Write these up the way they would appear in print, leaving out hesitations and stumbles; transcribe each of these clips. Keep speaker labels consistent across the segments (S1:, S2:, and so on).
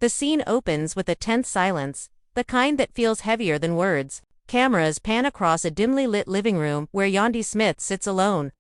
S1: The scene opens with a tense silence, the kind that feels heavier than words. Cameras pan across a dimly lit living room where Yandy Smith sits alone.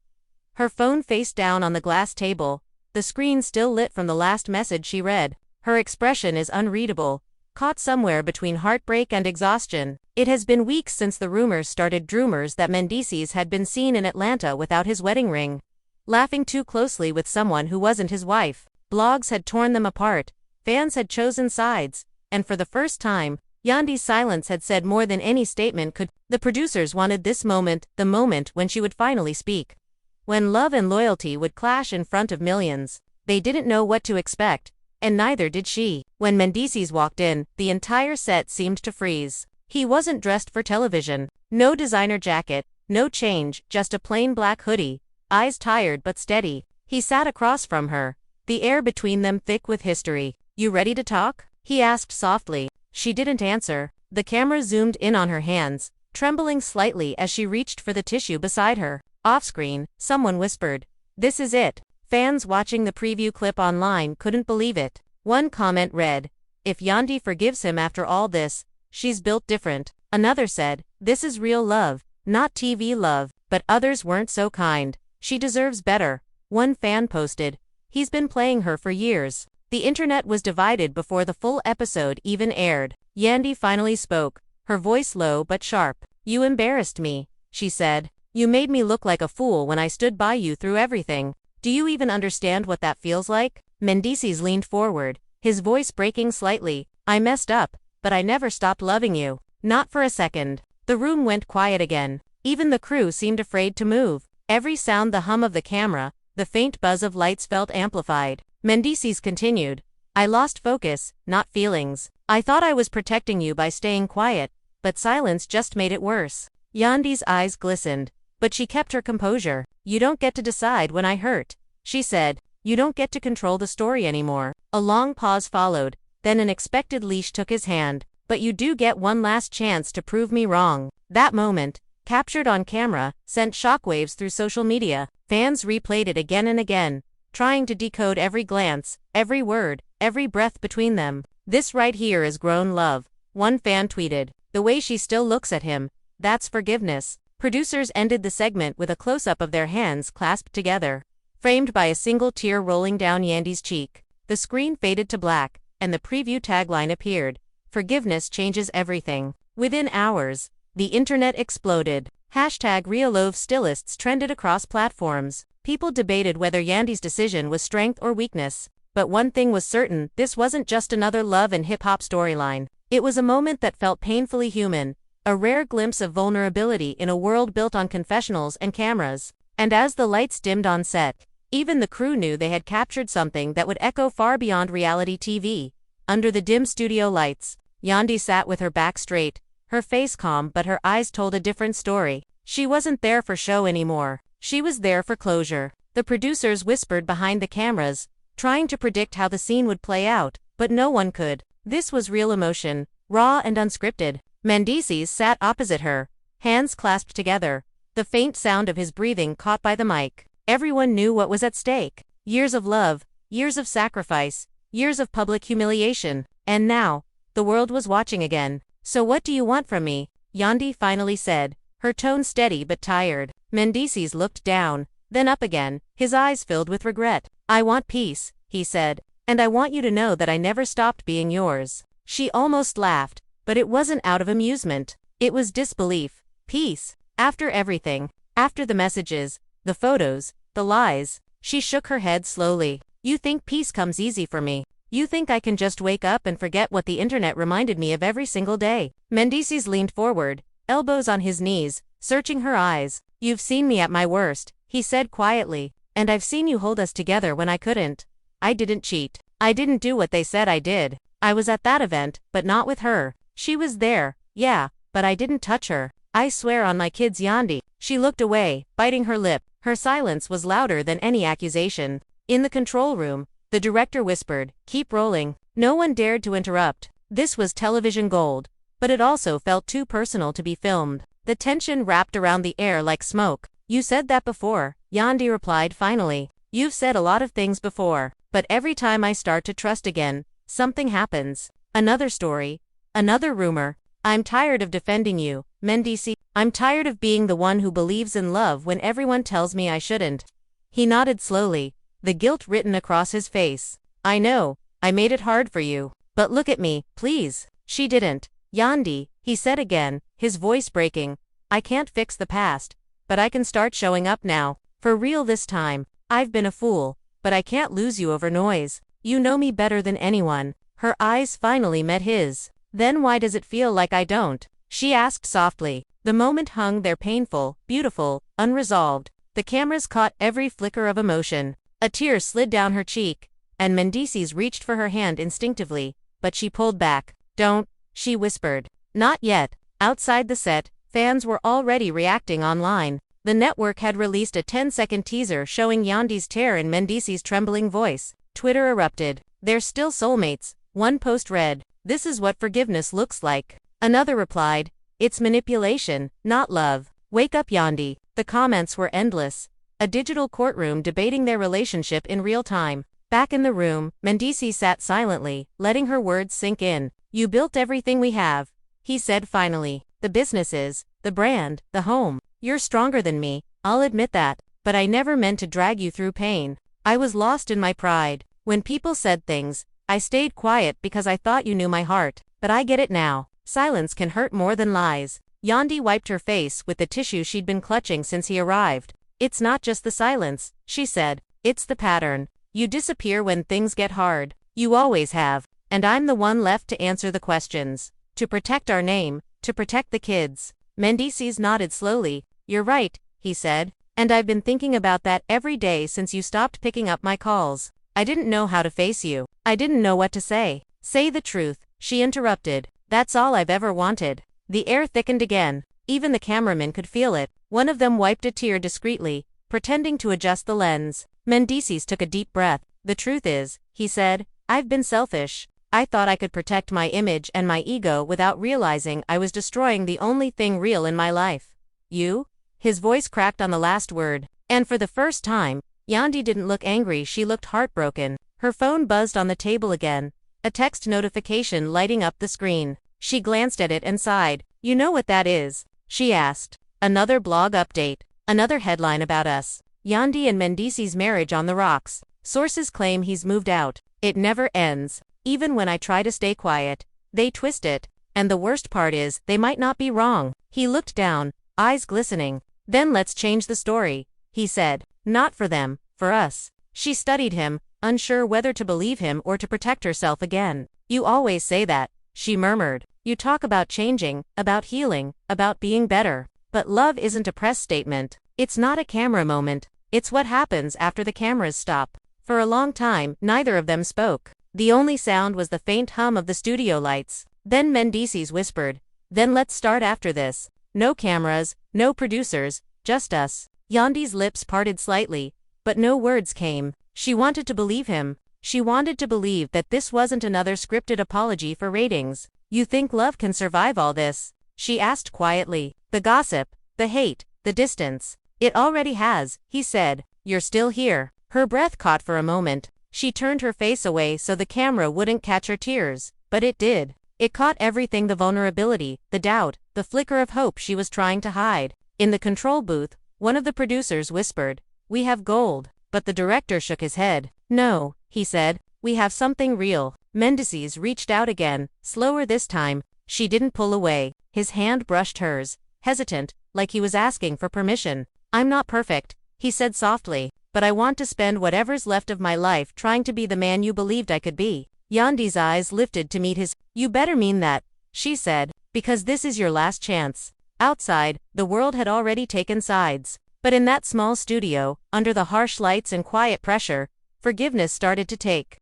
S1: Her phone face down on the glass table, the screen still lit from the last message she read. Her expression is unreadable, caught somewhere between heartbreak and exhaustion. It has been weeks since the rumors started that Mendeecees had been seen in Atlanta without his wedding ring, laughing too closely with someone who wasn't his wife. Blogs had torn them apart, fans had chosen sides, and for the first time, Yandy's silence had said more than any statement could. The producers wanted this moment, the moment when she would finally speak. When love and loyalty would clash in front of millions. They didn't know what to expect, and neither did she. When Mendeecees walked in, the entire set seemed to freeze. He wasn't dressed for television. No designer jacket, no change, just a plain black hoodie, eyes tired but steady. He sat across from her, the air between them thick with history. "You ready to talk?" he asked softly. She didn't answer. The camera zoomed in on her hands, trembling slightly as she reached for the tissue beside her. Off-screen, someone whispered, "This is it." Fans watching the preview clip online couldn't believe it. One comment read, "If Yandy forgives him after all this, she's built different." Another said, "This is real love, not TV love." But others weren't so kind. "She deserves better." One fan posted, "He's been playing her for years." The internet was divided before the full episode even aired. Yandy finally spoke, her voice low but sharp. "You embarrassed me," she said. "You made me look like a fool when I stood by you through everything. Do you even understand what that feels like?" Mendeecees leaned forward, his voice breaking slightly. "I messed up, but I never stopped loving you. Not for a second." The room went quiet again. Even the crew seemed afraid to move. Every sound, the hum of the camera, the faint buzz of lights felt amplified. Mendeecees continued, "I lost focus, not feelings. I thought I was protecting you by staying quiet, but silence just made it worse." Yandy's eyes glistened, but she kept her composure. "You don't get to decide when I hurt," she said. "You don't get to control the story anymore." A long pause followed, then an expected leash took his hand. "But you do get one last chance to prove me wrong." That moment, captured on camera, sent shockwaves through social media. Fans replayed it again and again, trying to decode every glance, every word, every breath between them. "This right here is grown love," one fan tweeted. "The way she still looks at him, that's forgiveness." Producers ended the segment with a close-up of their hands clasped together, framed by a single tear rolling down Yandy's cheek. The screen faded to black, and the preview tagline appeared, "Forgiveness changes everything." Within hours, the internet exploded. #RealLoveStillists trended across platforms. People debated whether Yandy's decision was strength or weakness. But one thing was certain, this wasn't just another love and hip-hop storyline. It was a moment that felt painfully human, a rare glimpse of vulnerability in a world built on confessionals and cameras. And as the lights dimmed on set, even the crew knew they had captured something that would echo far beyond reality TV. Under the dim studio lights, Yandy sat with her back straight, her face calm, but her eyes told a different story. She wasn't there for show anymore. She was there for closure. The producers whispered behind the cameras, trying to predict how the scene would play out, but no one could. This was real emotion, raw and unscripted. Mendeecees sat opposite her, hands clasped together, the faint sound of his breathing caught by the mic. Everyone knew what was at stake. Years of love, years of sacrifice, years of public humiliation. And now, the world was watching again. "So what do you want from me?" Yandy finally said, her tone steady but tired. Mendeecees looked down, then up again, his eyes filled with regret. "I want peace," he said, "and I want you to know that I never stopped being yours." She almost laughed, but it wasn't out of amusement. It was disbelief. Peace? After everything? After the messages, the photos, the lies? She shook her head slowly. "You think peace comes easy for me? You think I can just wake up and forget what the internet reminded me of every single day?" Mendeecees leaned forward, elbows on his knees, searching her eyes. "You've seen me at my worst," he said quietly, "and I've seen you hold us together when I couldn't. I didn't cheat. I didn't do what they said I did. I was at that event, but not with her. She was there, yeah, but I didn't touch her. I swear on my kids, Yandy." She looked away, biting her lip. Her silence was louder than any accusation. In the control room, the director whispered, "Keep rolling." No one dared to interrupt. This was television gold, but it also felt too personal to be filmed. The tension wrapped around the air like smoke. "You said that before," Yandy replied finally. "You've said a lot of things before, but every time I start to trust again, something happens. Another story. Another rumor. I'm tired of defending you, Mendeecees. I'm tired of being the one who believes in love when everyone tells me I shouldn't. He nodded slowly, the guilt written across his face. I know, I made it hard for you. But look at me, please. She didn't. Yandy, he said again, his voice breaking. I can't fix the past, but I can start showing up now. For real this time. I've been a fool, but I can't lose you over noise. You know me better than anyone. Her eyes finally met his. Then why does it feel like I don't? She asked softly. The moment hung there painful, beautiful, unresolved. The cameras caught every flicker of emotion. A tear slid down her cheek, and Mendeecees reached for her hand instinctively, but she pulled back. Don't, she whispered. Not yet. Outside the set, fans were already reacting online. The network had released a 10-second teaser showing Yandy's tear in Mendeecees' trembling voice. Twitter erupted. They're still soulmates. One post read, "This is what forgiveness looks like." Another replied, "It's manipulation, not love. Wake up, Yandy." The comments were endless. A digital courtroom debating their relationship in real time. Back in the room, Mendeecees sat silently, letting her words sink in. You built everything we have, he said finally. The businesses, the brand, the home. You're stronger than me, I'll admit that. But I never meant to drag you through pain. I was lost in my pride. When people said things, I stayed quiet because I thought you knew my heart. But I get it now. Silence can hurt more than lies. Yandy wiped her face with the tissue she'd been clutching since he arrived. It's not just the silence, she said. It's the pattern. You disappear when things get hard. You always have. And I'm the one left to answer the questions. To protect our name, to protect the kids. Mendeecees nodded slowly. You're right, he said. And I've been thinking about that every day since you stopped picking up my calls. I didn't know how to face you. I didn't know what to say. Say the truth, she interrupted. That's all I've ever wanted. The air thickened again. Even the cameramen could feel it. One of them wiped a tear discreetly, pretending to adjust the lens. Mendeecees took a deep breath. The truth is, he said, I've been selfish. I thought I could protect my image and my ego without realizing I was destroying the only thing real in my life. You? His voice cracked on the last word. And for the first time, Yandy didn't look angry, she looked heartbroken. Her phone buzzed on the table again, a text notification lighting up the screen. She glanced at it and sighed. You know what that is? She asked. Another blog update. Another headline about us. Yandy and Mendeecees' marriage on the rocks. Sources claim he's moved out. It never ends. Even when I try to stay quiet, they twist it. And the worst part is, they might not be wrong. He looked down, eyes glistening. Then let's change the story, he said. Not for them, for us. She studied him, unsure whether to believe him or to protect herself again. You always say that, she murmured. You talk about changing, about healing, about being better. But love isn't a press statement. It's not a camera moment. It's what happens after the cameras stop. For a long time, neither of them spoke. The only sound was the faint hum of the studio lights. Then Mendeecees whispered, "Then let's start after this. No cameras, no producers, just us." Yandy's lips parted slightly, but no words came. She wanted to believe him. She wanted to believe that this wasn't another scripted apology for ratings. You think love can survive all this? She asked quietly. The gossip, the hate, the distance. It already has, he said. You're still here. Her breath caught for a moment. She turned her face away so the camera wouldn't catch her tears. But it did. It caught everything, the vulnerability, the doubt, the flicker of hope she was trying to hide. In the control booth, one of the producers whispered, "We have gold." But the director shook his head. "No," he said, "we have something real." Mendeecees reached out again, slower this time. She didn't pull away. His hand brushed hers, hesitant, like he was asking for permission. "I'm not perfect," he said softly, "but I want to spend whatever's left of my life trying to be the man you believed I could be." Yandy's eyes lifted to meet his. "You better mean that," she said, "because this is your last chance." Outside, the world had already taken sides. But in that small studio, under the harsh lights and quiet pressure, forgiveness started to take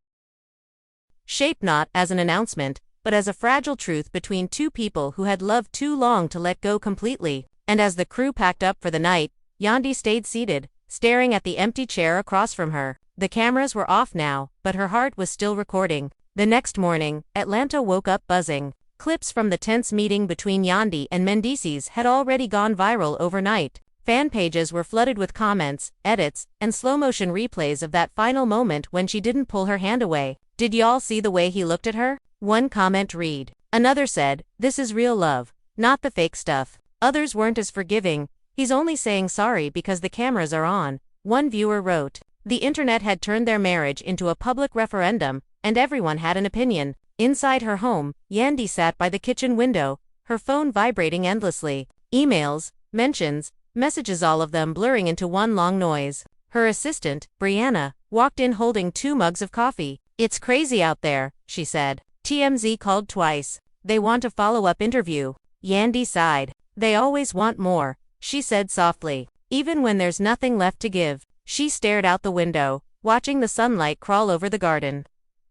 S1: shape, not as an announcement, but as a fragile truth between two people who had loved too long to let go completely. And as the crew packed up for the night, Yandy stayed seated, staring at the empty chair across from her. The cameras were off now, but her heart was still recording. The next morning, Atlanta woke up buzzing. Clips from the tense meeting between Yandy and Mendeecees had already gone viral overnight. Fan pages were flooded with comments, edits, and slow-motion replays of that final moment when she didn't pull her hand away. Did y'all see the way he looked at her? One comment read. Another said, this is real love, not the fake stuff. Others weren't as forgiving. He's only saying sorry because the cameras are on. One viewer wrote. The internet had turned their marriage into a public referendum, and everyone had an opinion. Inside her home, Yandy sat by the kitchen window, her phone vibrating endlessly. Emails, mentions, messages, all of them blurring into one long noise. Her assistant, Brianna, walked in holding 2 mugs of coffee. It's crazy out there, she said. TMZ called twice. They want a follow-up interview. Yandy sighed. They always want more, she said softly. Even when there's nothing left to give. She stared out the window, watching the sunlight crawl over the garden.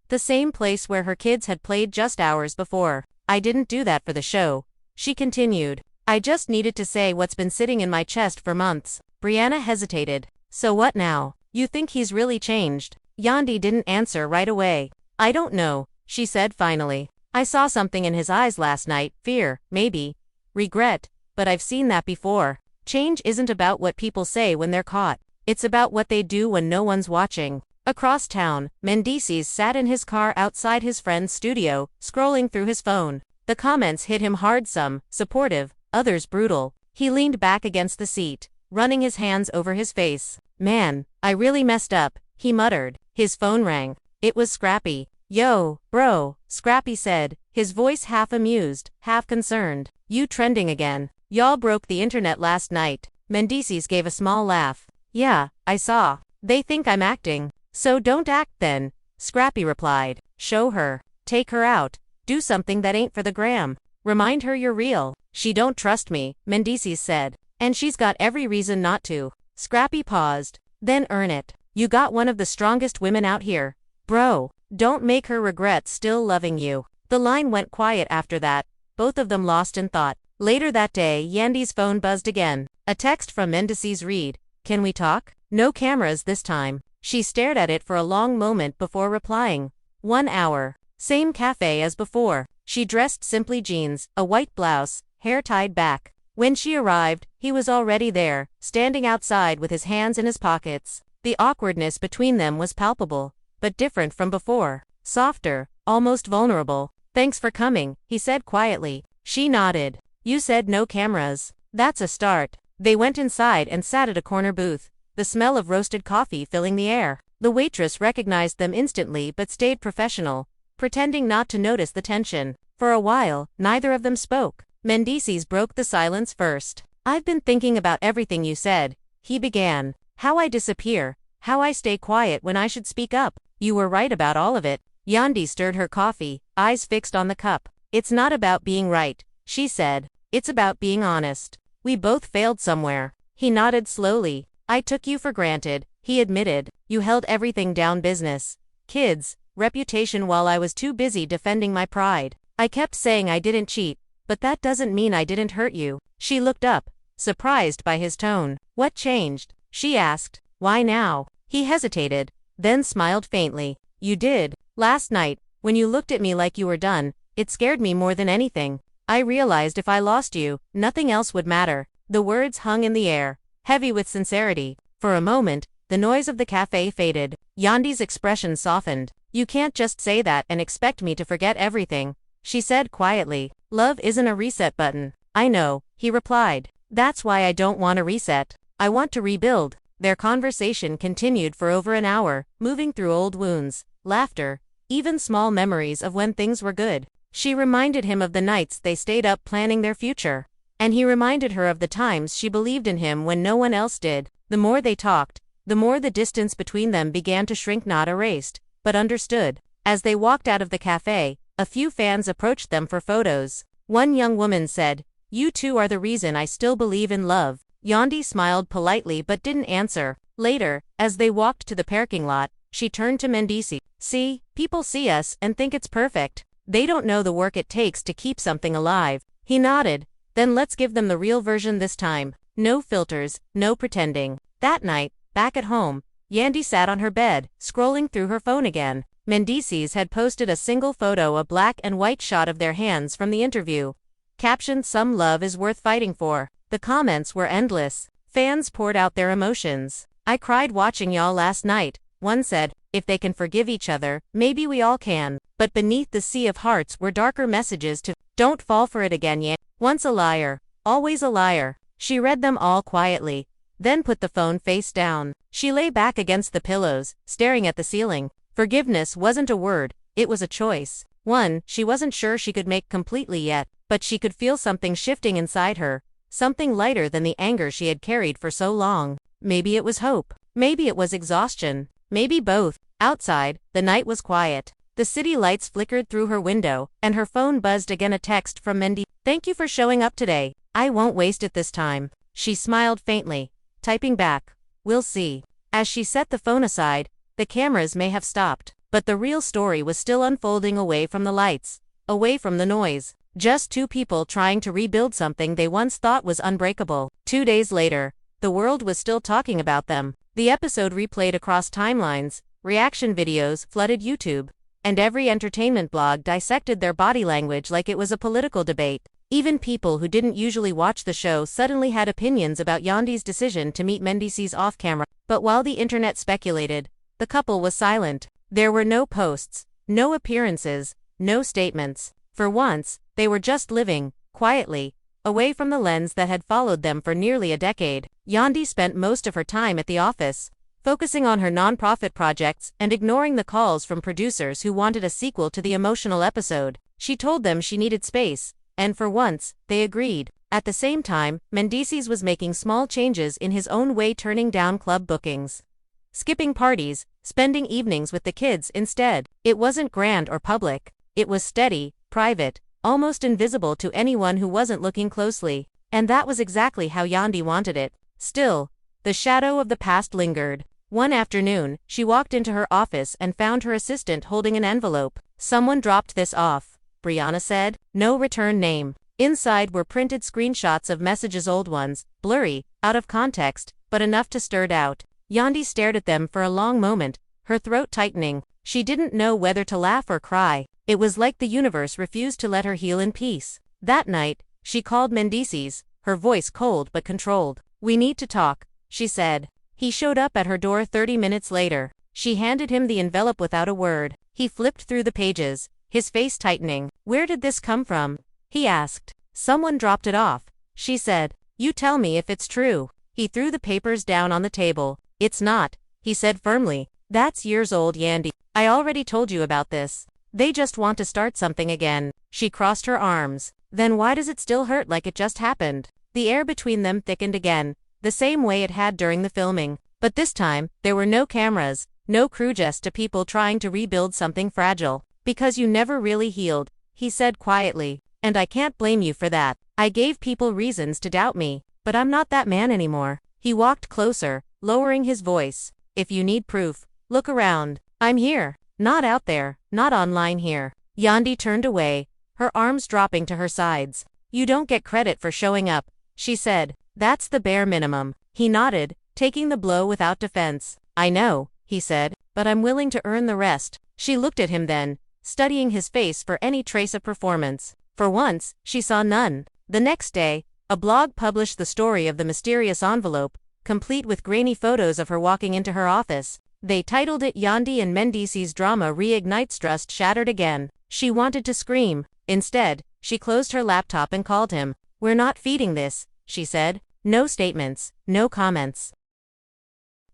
S1: The same place where her kids had played just hours before. I didn't do that for the show, she continued. I just needed to say what's been sitting in my chest for months. Brianna hesitated. So what now? You think he's really changed? Yandy didn't answer right away. I don't know, she said finally. I saw something in his eyes last night, fear, maybe. Regret, but I've seen that before. Change isn't about what people say when they're caught. It's about what they do when no one's watching. Across town, Mendeecees sat in his car outside his friend's studio, scrolling through his phone. The comments hit him hard, some supportive, others brutal. He leaned back against the seat, running his hands over his face. Man, I really messed up, he muttered. His phone rang. It was Scrappy. Yo, bro, Scrappy said, his voice half amused, half concerned. You trending again. Y'all broke the internet last night. Mendeecees gave a small laugh. Yeah, I saw. They think I'm acting. So don't act then, Scrappy replied. Show her. Take her out. Do something that ain't for the gram. Remind her you're real. She don't trust me, Mendeecees said. And she's got every reason not to. Scrappy paused. Then earn it. You got one of the strongest women out here. Bro, don't make her regret still loving you. The line went quiet after that, both of them lost in thought. Later that day, Yandy's phone buzzed again. A text from Mendeecees read. Can we talk? No cameras this time. She stared at it for a long moment before replying. 1 hour. Same cafe as before. She dressed simply jeans, a white blouse, hair tied back. When she arrived, he was already there, standing outside with his hands in his pockets. The awkwardness between them was palpable, but different from before. Softer, almost vulnerable. Thanks for coming, he said quietly. She nodded. You said no cameras. That's a start. They went inside and sat at a corner booth, the smell of roasted coffee filling the air. The waitress recognized them instantly but stayed professional, pretending not to notice the tension. For a while, neither of them spoke. Mendeecees broke the silence first. I've been thinking about everything you said, he began. How I disappear, how I stay quiet when I should speak up. You were right about all of it. Yandy stirred her coffee, eyes fixed on the cup. It's not about being right, she said. It's about being honest. We both failed somewhere. He nodded slowly. I took you for granted, he admitted. You held everything down, business, kids, reputation, while I was too busy defending my pride. I kept saying I didn't cheat, but that doesn't mean I didn't hurt you. She looked up, surprised by his tone. What changed? She asked. Why now? He hesitated, then smiled faintly. You did. Last night, when you looked at me like you were done, it scared me more than anything. I realized if I lost you, nothing else would matter. The words hung in the air, heavy with sincerity. For a moment, the noise of the cafe faded. Yandy's expression softened. You can't just say that and expect me to forget everything, she said quietly. Love isn't a reset button. I know, he replied. That's why I don't want a reset. I want to rebuild. Their conversation continued for over an hour, moving through old wounds, laughter, even small memories of when things were good. She reminded him of the nights they stayed up planning their future. And he reminded her of the times she believed in him when no one else did. The more they talked, the more the distance between them began to shrink, not erased, but understood. As they walked out of the cafe, a few fans approached them for photos. One young woman said, You two are the reason I still believe in love. Yandy smiled politely but didn't answer. Later, as they walked to the parking lot, she turned to Mendeecees. See, people see us and think it's perfect. They don't know the work it takes to keep something alive. He nodded. Then let's give them the real version this time. No filters, no pretending. That night, back at home, Yandy sat on her bed, scrolling through her phone again. Mendeecees had posted a single photo, a black and white shot of their hands from the interview. Captioned, Some love is worth fighting for. The comments were endless. Fans poured out their emotions. I cried watching y'all last night, one said. If they can forgive each other, maybe we all can. But beneath the sea of hearts were darker messages to, don't fall for it again, Yandy. Once a liar, always a liar. She read them all quietly, then put the phone face down. She lay back against the pillows, staring at the ceiling. Forgiveness wasn't a word, it was a choice. One she wasn't sure she could make completely yet, but she could feel something shifting inside her, something lighter than the anger she had carried for so long. Maybe it was hope. Maybe it was exhaustion. Maybe both. Outside, the night was quiet. The city lights flickered through her window, and her phone buzzed again. A text from Mendeecees. Thank you for showing up today. I won't waste it this time. She smiled faintly, typing back, we'll see. As she set the phone aside, the cameras may have stopped, but the real story was still unfolding away from the lights, away from the noise. Just two people trying to rebuild something they once thought was unbreakable. 2 days later, the world was still talking about them. The episode replayed across timelines, reaction videos flooded YouTube, and every entertainment blog dissected their body language like it was a political debate. Even people who didn't usually watch the show suddenly had opinions about Yandy's decision to meet Mendeecees off-camera. But while the internet speculated, the couple was silent. There were no posts, no appearances, no statements. For once, they were just living, quietly, away from the lens that had followed them for nearly a decade. Yandy spent most of her time at the office, focusing on her nonprofit projects and ignoring the calls from producers who wanted a sequel to the emotional episode. She told them she needed space, and for once, they agreed. At the same time, Mendeecees was making small changes in his own way, turning down club bookings, skipping parties, spending evenings with the kids instead. It wasn't grand or public. It was steady, private, almost invisible to anyone who wasn't looking closely. And that was exactly how Yandy wanted it. Still, the shadow of the past lingered. One afternoon, she walked into her office and found her assistant holding an envelope. Someone dropped this off, Brianna said. No return name. Inside were printed screenshots of messages, old ones, blurry, out of context, but enough to stir doubt. Yandy stared at them for a long moment, her throat tightening. She didn't know whether to laugh or cry. It was like the universe refused to let her heal in peace. That night, she called Mendeecees, her voice cold but controlled. We need to talk, she said. He showed up at her door 30 minutes later. She handed him the envelope without a word. He flipped through the pages, his face tightening. Where did this come from? He asked. Someone dropped it off, she said. You tell me if it's true. He threw the papers down on the table. It's not, he said firmly. That's years old, Yandy. I already told you about this. They just want to start something again. She crossed her arms. Then why does it still hurt like it just happened? The air between them thickened again, the same way it had during the filming. But this time, there were no cameras, no crew, just people trying to rebuild something fragile. Because you never really healed, he said quietly. And I can't blame you for that. I gave people reasons to doubt me, but I'm not that man anymore. He walked closer, lowering his voice. If you need proof, look around. I'm here. Not out there, not online, here. Yandy turned away, her arms dropping to her sides. You don't get credit for showing up, she said. That's the bare minimum. He nodded, taking the blow without defense. I know, he said, but I'm willing to earn the rest. She looked at him then, studying his face for any trace of performance. For once, she saw none. The next day, a blog published the story of the mysterious envelope, complete with grainy photos of her walking into her office. They titled it Yandy and Mendeecees Drama Reignites Trust Shattered Again. She wanted to scream. Instead, she closed her laptop and called him. We're not feeding this, she said. No statements, no comments.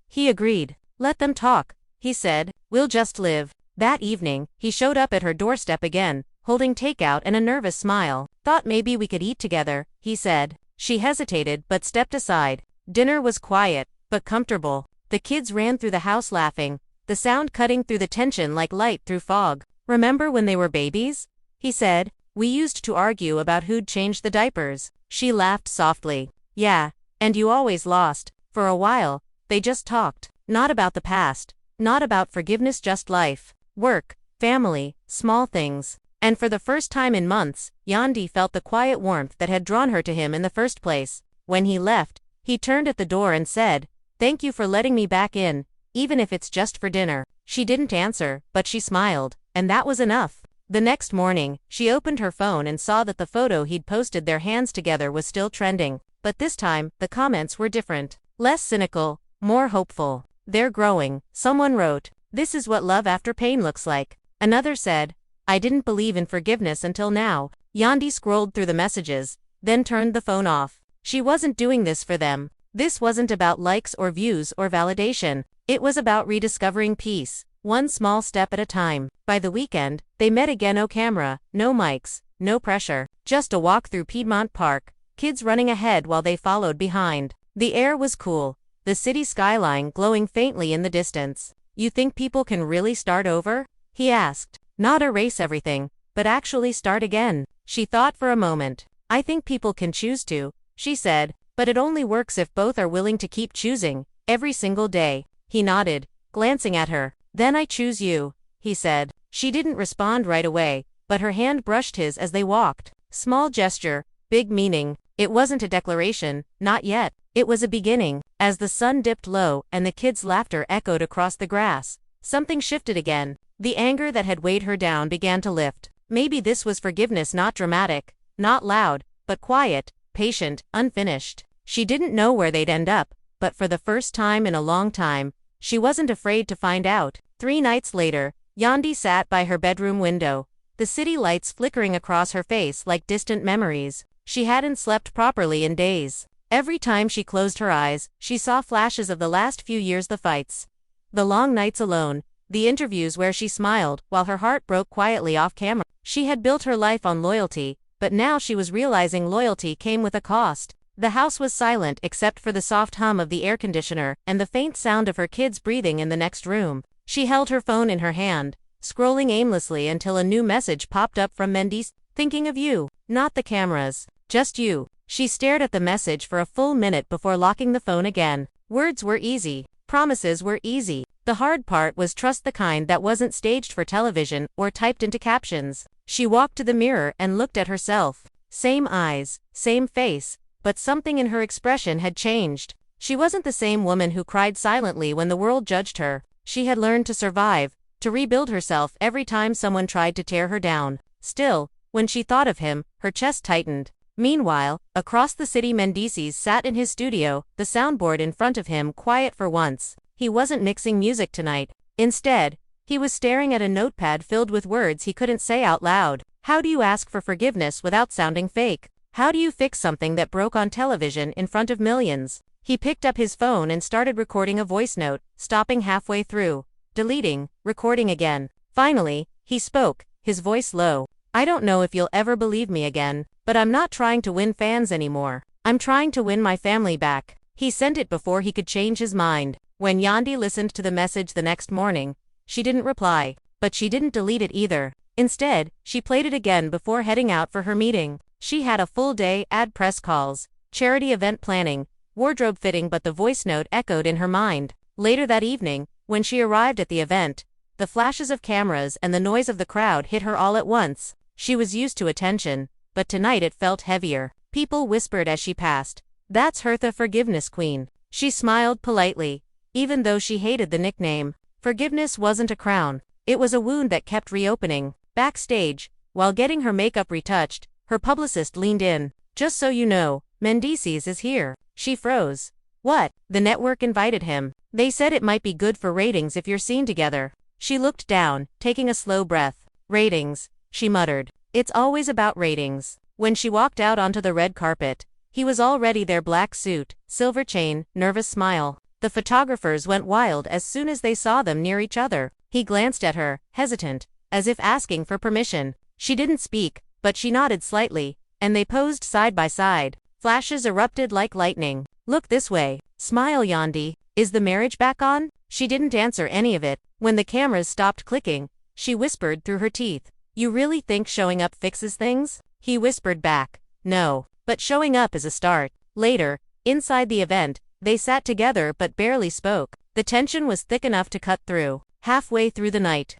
S1: He agreed. Let them talk, he said. We'll just live. That evening, he showed up at her doorstep again, holding takeout and a nervous smile. Thought maybe we could eat together, he said. She hesitated but stepped aside. Dinner was quiet, but comfortable. The kids ran through the house laughing, the sound cutting through the tension like light through fog. Remember when they were babies? He said. We used to argue about who'd change the diapers. She laughed softly. Yeah, and you always lost. For a while, they just talked. Not about the past, not about forgiveness, just life, work, family, small things. And for the first time in months, Yandy felt the quiet warmth that had drawn her to him in the first place. When he left, he turned at the door and said, Thank you for letting me back in, even if it's just for dinner. She didn't answer, but she smiled, and that was enough. The next morning, she opened her phone and saw that the photo he'd posted, their hands together, was still trending. But this time, the comments were different. Less cynical, more hopeful. They're growing, someone wrote. "This is what love after pain looks like." Another said, "I didn't believe in forgiveness until now." Yandy scrolled through the messages, then turned the phone off. She wasn't doing this for them. This wasn't about likes or views or validation. It was about rediscovering peace, one small step at a time. By the weekend, they met again on camera, no mics, no pressure, just a walk through Piedmont Park, kids running ahead while they followed behind. The air was cool, the city skyline glowing faintly in the distance. "You think people can really start over?" he asked. "Not erase everything, but actually start again." She thought for a moment. "I think people can choose to," she said, "but it only works if both are willing to keep choosing, every single day." He nodded, glancing at her. "Then I choose you," he said. She didn't respond right away, but her hand brushed his as they walked. Small gesture, big meaning. It wasn't a declaration, not yet. It was a beginning. As the sun dipped low and the kids' laughter echoed across the grass, something shifted again. The anger that had weighed her down began to lift. Maybe this was forgiveness, not dramatic, not loud, but quiet, patient, unfinished. She didn't know where they'd end up, but for the first time in a long time, she wasn't afraid to find out. 3 nights later, Yandy sat by her bedroom window, the city lights flickering across her face like distant memories. She hadn't slept properly in days. Every time she closed her eyes, she saw flashes of the last few years, the fights, the long nights alone, the interviews where she smiled while her heart broke quietly off camera. She had built her life on loyalty, but now she was realizing loyalty came with a cost. The house was silent except for the soft hum of the air conditioner and the faint sound of her kids breathing in the next room. She held her phone in her hand, scrolling aimlessly until a new message popped up from Mendeecees. "Thinking of you, not the cameras, just you." She stared at the message for a full minute before locking the phone again. Words were easy. Promises were easy. The hard part was trust, the kind that wasn't staged for television or typed into captions. She walked to the mirror and looked at herself. Same eyes, same face, but something in her expression had changed. She wasn't the same woman who cried silently when the world judged her. She had learned to survive, to rebuild herself every time someone tried to tear her down. Still, when she thought of him, her chest tightened. Meanwhile, across the city, Mendeecees sat in his studio, the soundboard in front of him quiet for once. He wasn't mixing music tonight. Instead, he was staring at a notepad filled with words he couldn't say out loud. How do you ask for forgiveness without sounding fake? How do you fix something that broke on television in front of millions? He picked up his phone and started recording a voice note, stopping halfway through, deleting, recording again. Finally, he spoke, his voice low. "I don't know if you'll ever believe me again, but I'm not trying to win fans anymore. I'm trying to win my family back." He sent it before he could change his mind. When Yandy listened to the message the next morning, she didn't reply, but she didn't delete it either. Instead, she played it again before heading out for her meeting. She had a full day, ad press calls, charity event planning, wardrobe fitting, but the voice note echoed in her mind. Later that evening, when she arrived at the event, the flashes of cameras and the noise of the crowd hit her all at once. She was used to attention, but tonight it felt heavier. People whispered as she passed, "That's Hertha, forgiveness queen." She smiled politely, even though she hated the nickname. Forgiveness wasn't a crown. It was a wound that kept reopening. Backstage, while getting her makeup retouched, her publicist leaned in. "Just so you know, Mendeecees is here." She froze. "What?" The network invited him. "They said it might be good for ratings if you're seen together." She looked down, taking a slow breath. "Ratings," she muttered. "It's always about ratings." When she walked out onto the red carpet, he was already there, black suit, silver chain, nervous smile. The photographers went wild as soon as they saw them near each other. He glanced at her, hesitant, as if asking for permission. She didn't speak, but she nodded slightly, and they posed side by side. Flashes erupted like lightning. "Look this way. Smile, Yandy. Is the marriage back on?" She didn't answer any of it. When the cameras stopped clicking, she whispered through her teeth, "You really think showing up fixes things?" He whispered back, "No, but showing up is a start." Later, inside the event, they sat together but barely spoke. The tension was thick enough to cut through. Halfway through the night,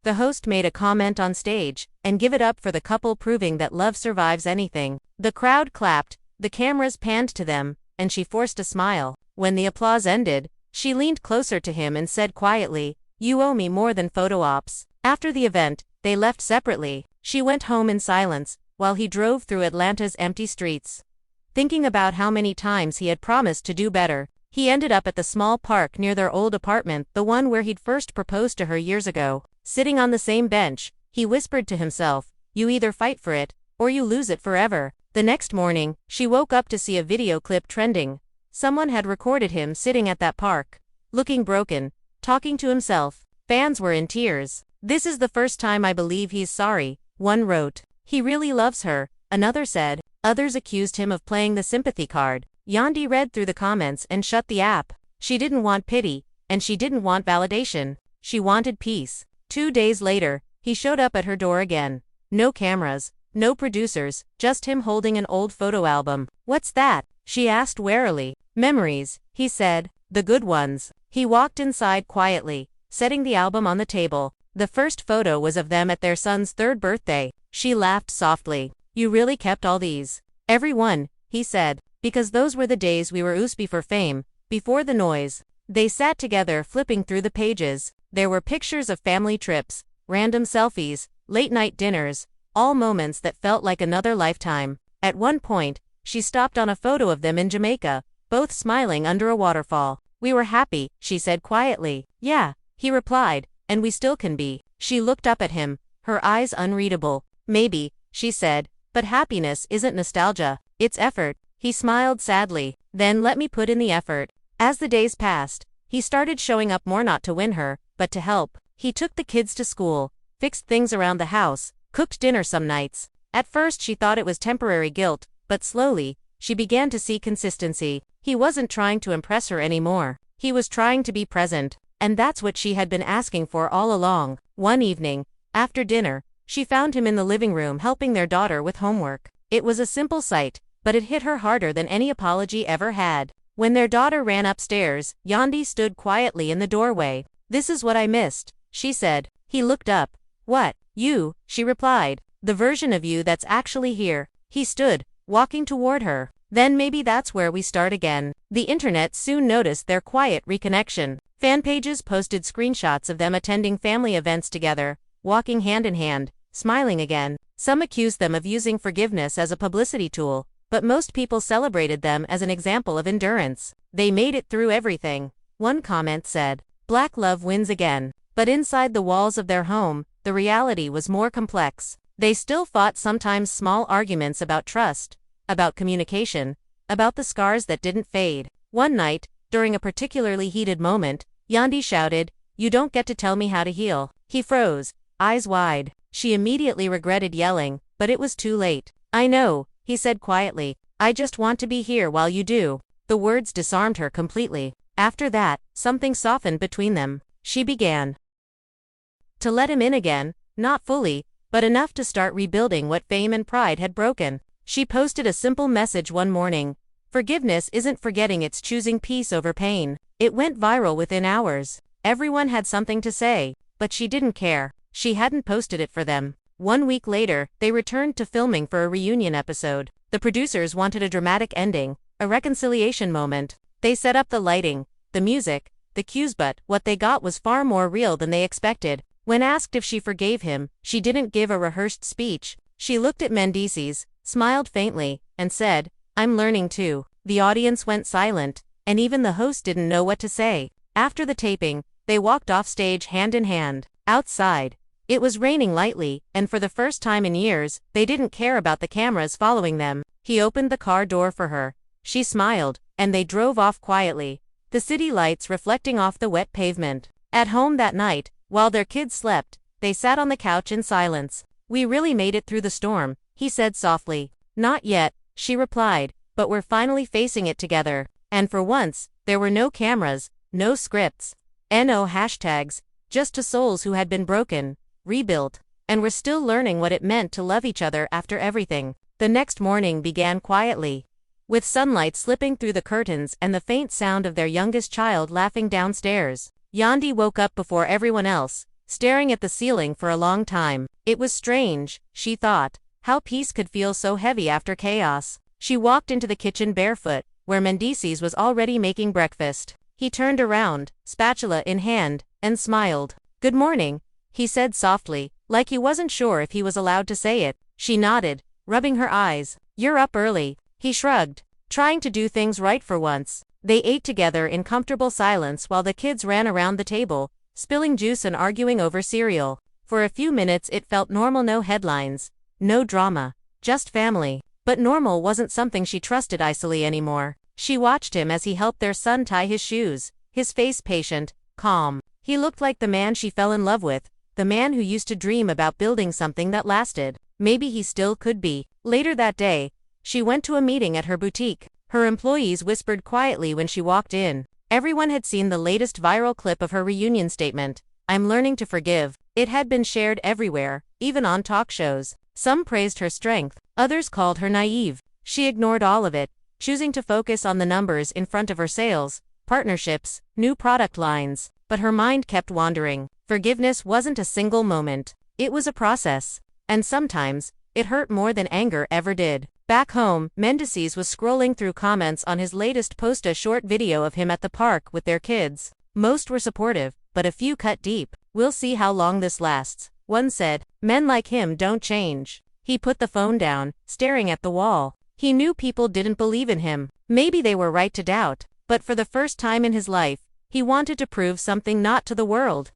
S1: the host made a comment on stage, and give it up for the couple, proving that love survives anything. The crowd clapped, the cameras panned to them, and she forced a smile. When the applause ended, she leaned closer to him and said quietly, "You owe me more than photo ops." After the event, they left separately. She went home in silence, while he drove through Atlanta's empty streets, thinking about how many times he had promised to do better, He ended up at the small park near their old apartment, the one where he'd first proposed to her years ago. Sitting on the same bench, he whispered to himself, "You either fight for it, or you lose it forever." The next morning, she woke up to see a video clip trending. Someone had recorded him sitting at that park, looking broken, talking to himself. Fans were in tears. "This is the first time I believe he's sorry," one wrote. "He really loves her," another said. Others accused him of playing the sympathy card. Yandy read through the comments and shut the app. She didn't want pity, and she didn't want validation. She wanted peace. 2 days later, he showed up at her door again. No cameras, no producers, just him holding an old photo album. "What's that?" she asked warily. "Memories," he said. "The good ones." He walked inside quietly, setting the album on the table. The first photo was of them at their son's 3rd birthday. She laughed softly. "You really kept all these?" "Every one," he said. "Because those were the days we were oos before fame, before the noise." They sat together flipping through the pages. There were pictures of family trips, random selfies, late-night dinners, all moments that felt like another lifetime. At one point, she stopped on a photo of them in Jamaica, both smiling under a waterfall. "We were happy," she said quietly. "Yeah," he replied, "and we still can be." She looked up at him, her eyes unreadable. "Maybe," she said, "but happiness isn't nostalgia, it's effort." He smiled sadly. "Then let me put in the effort." As the days passed, he started showing up more, not to win her, but to help. He took the kids to school, fixed things around the house, cooked dinner some nights. At first she thought it was temporary guilt, but slowly, she began to see consistency. He wasn't trying to impress her anymore. He was trying to be present, and that's what she had been asking for all along. One evening, after dinner, she found him in the living room helping their daughter with homework. It was a simple sight, but it hit her harder than any apology ever had. When their daughter ran upstairs, Yandy stood quietly in the doorway. "This is what I missed," she said. He looked up. "What? You?" she replied. "The version of you that's actually here." He stood, walking toward her. "Then maybe that's where we start again." The internet soon noticed their quiet reconnection. Fan pages posted screenshots of them attending family events together, walking hand in hand, smiling again. Some accused them of using forgiveness as a publicity tool, but most people celebrated them as an example of endurance. "They made it through everything." One comment said, "Black love wins again." But inside the walls of their home, the reality was more complex. They still fought, sometimes small arguments about trust, about communication, about the scars that didn't fade. One night, during a particularly heated moment, Yandy shouted, "You don't get to tell me how to heal." He froze, eyes wide. She immediately regretted yelling, but it was too late. "I know," he said quietly. "I just want to be here while you do." The words disarmed her completely. After that, something softened between them. She began to let him in again, not fully, but enough to start rebuilding what fame and pride had broken. She posted a simple message one morning. "Forgiveness isn't forgetting, it's choosing peace over pain." It went viral within hours. Everyone had something to say, but she didn't care. She hadn't posted it for them. 1 week later, they returned to filming for a reunion episode. The producers wanted a dramatic ending, a reconciliation moment. They set up the lighting, the music, the cues, but what they got was far more real than they expected. When asked if she forgave him, she didn't give a rehearsed speech. She looked at Mendeecees, smiled faintly, and said, "I'm learning too." The audience went silent, and even the host didn't know what to say. After the taping, they walked off stage hand in hand. Outside, it was raining lightly, and for the first time in years, they didn't care about the cameras following them. He opened the car door for her. She smiled, and they drove off quietly, the city lights reflecting off the wet pavement. At home that night, while their kids slept, they sat on the couch in silence. "We really made it through the storm," he said softly. "Not yet," she replied, "but we're finally facing it together." And for once, there were no cameras, no scripts, no hashtags, just two souls who had been broken, rebuilt, and were still learning what it meant to love each other after everything. The next morning began quietly, with sunlight slipping through the curtains and the faint sound of their youngest child laughing downstairs. Yandy woke up before everyone else, staring at the ceiling for a long time. It was strange, she thought, how peace could feel so heavy after chaos. She walked into the kitchen barefoot, where Mendeecees was already making breakfast. He turned around, spatula in hand, and smiled. "Good morning," he said softly, like he wasn't sure if he was allowed to say it. She nodded, rubbing her eyes. "You're up early." He shrugged, trying to do things right for once. They ate together in comfortable silence while the kids ran around the table, spilling juice and arguing over cereal. For a few minutes it felt normal, no headlines, no drama, just family. But normal wasn't something she trusted easily anymore. She watched him as he helped their son tie his shoes, his face patient, calm. He looked like the man she fell in love with, the man who used to dream about building something that lasted. Maybe he still could be. Later that day, she went to a meeting at her boutique. Her employees whispered quietly when she walked in. Everyone had seen the latest viral clip of her reunion statement. "I'm learning to forgive." It had been shared everywhere, even on talk shows. Some praised her strength, others called her naive. She ignored all of it, choosing to focus on the numbers in front of her: sales, partnerships, new product lines. But her mind kept wandering. Forgiveness wasn't a single moment. It was a process. And sometimes, it hurt more than anger ever did. Back home, Mendeecees was scrolling through comments on his latest post, a short video of him at the park with their kids. Most were supportive, but a few cut deep. "We'll see how long this lasts." One said, "Men like him don't change." He put the phone down, staring at the wall. He knew people didn't believe in him. Maybe they were right to doubt. But for the first time in his life, he wanted to prove something, not to the world,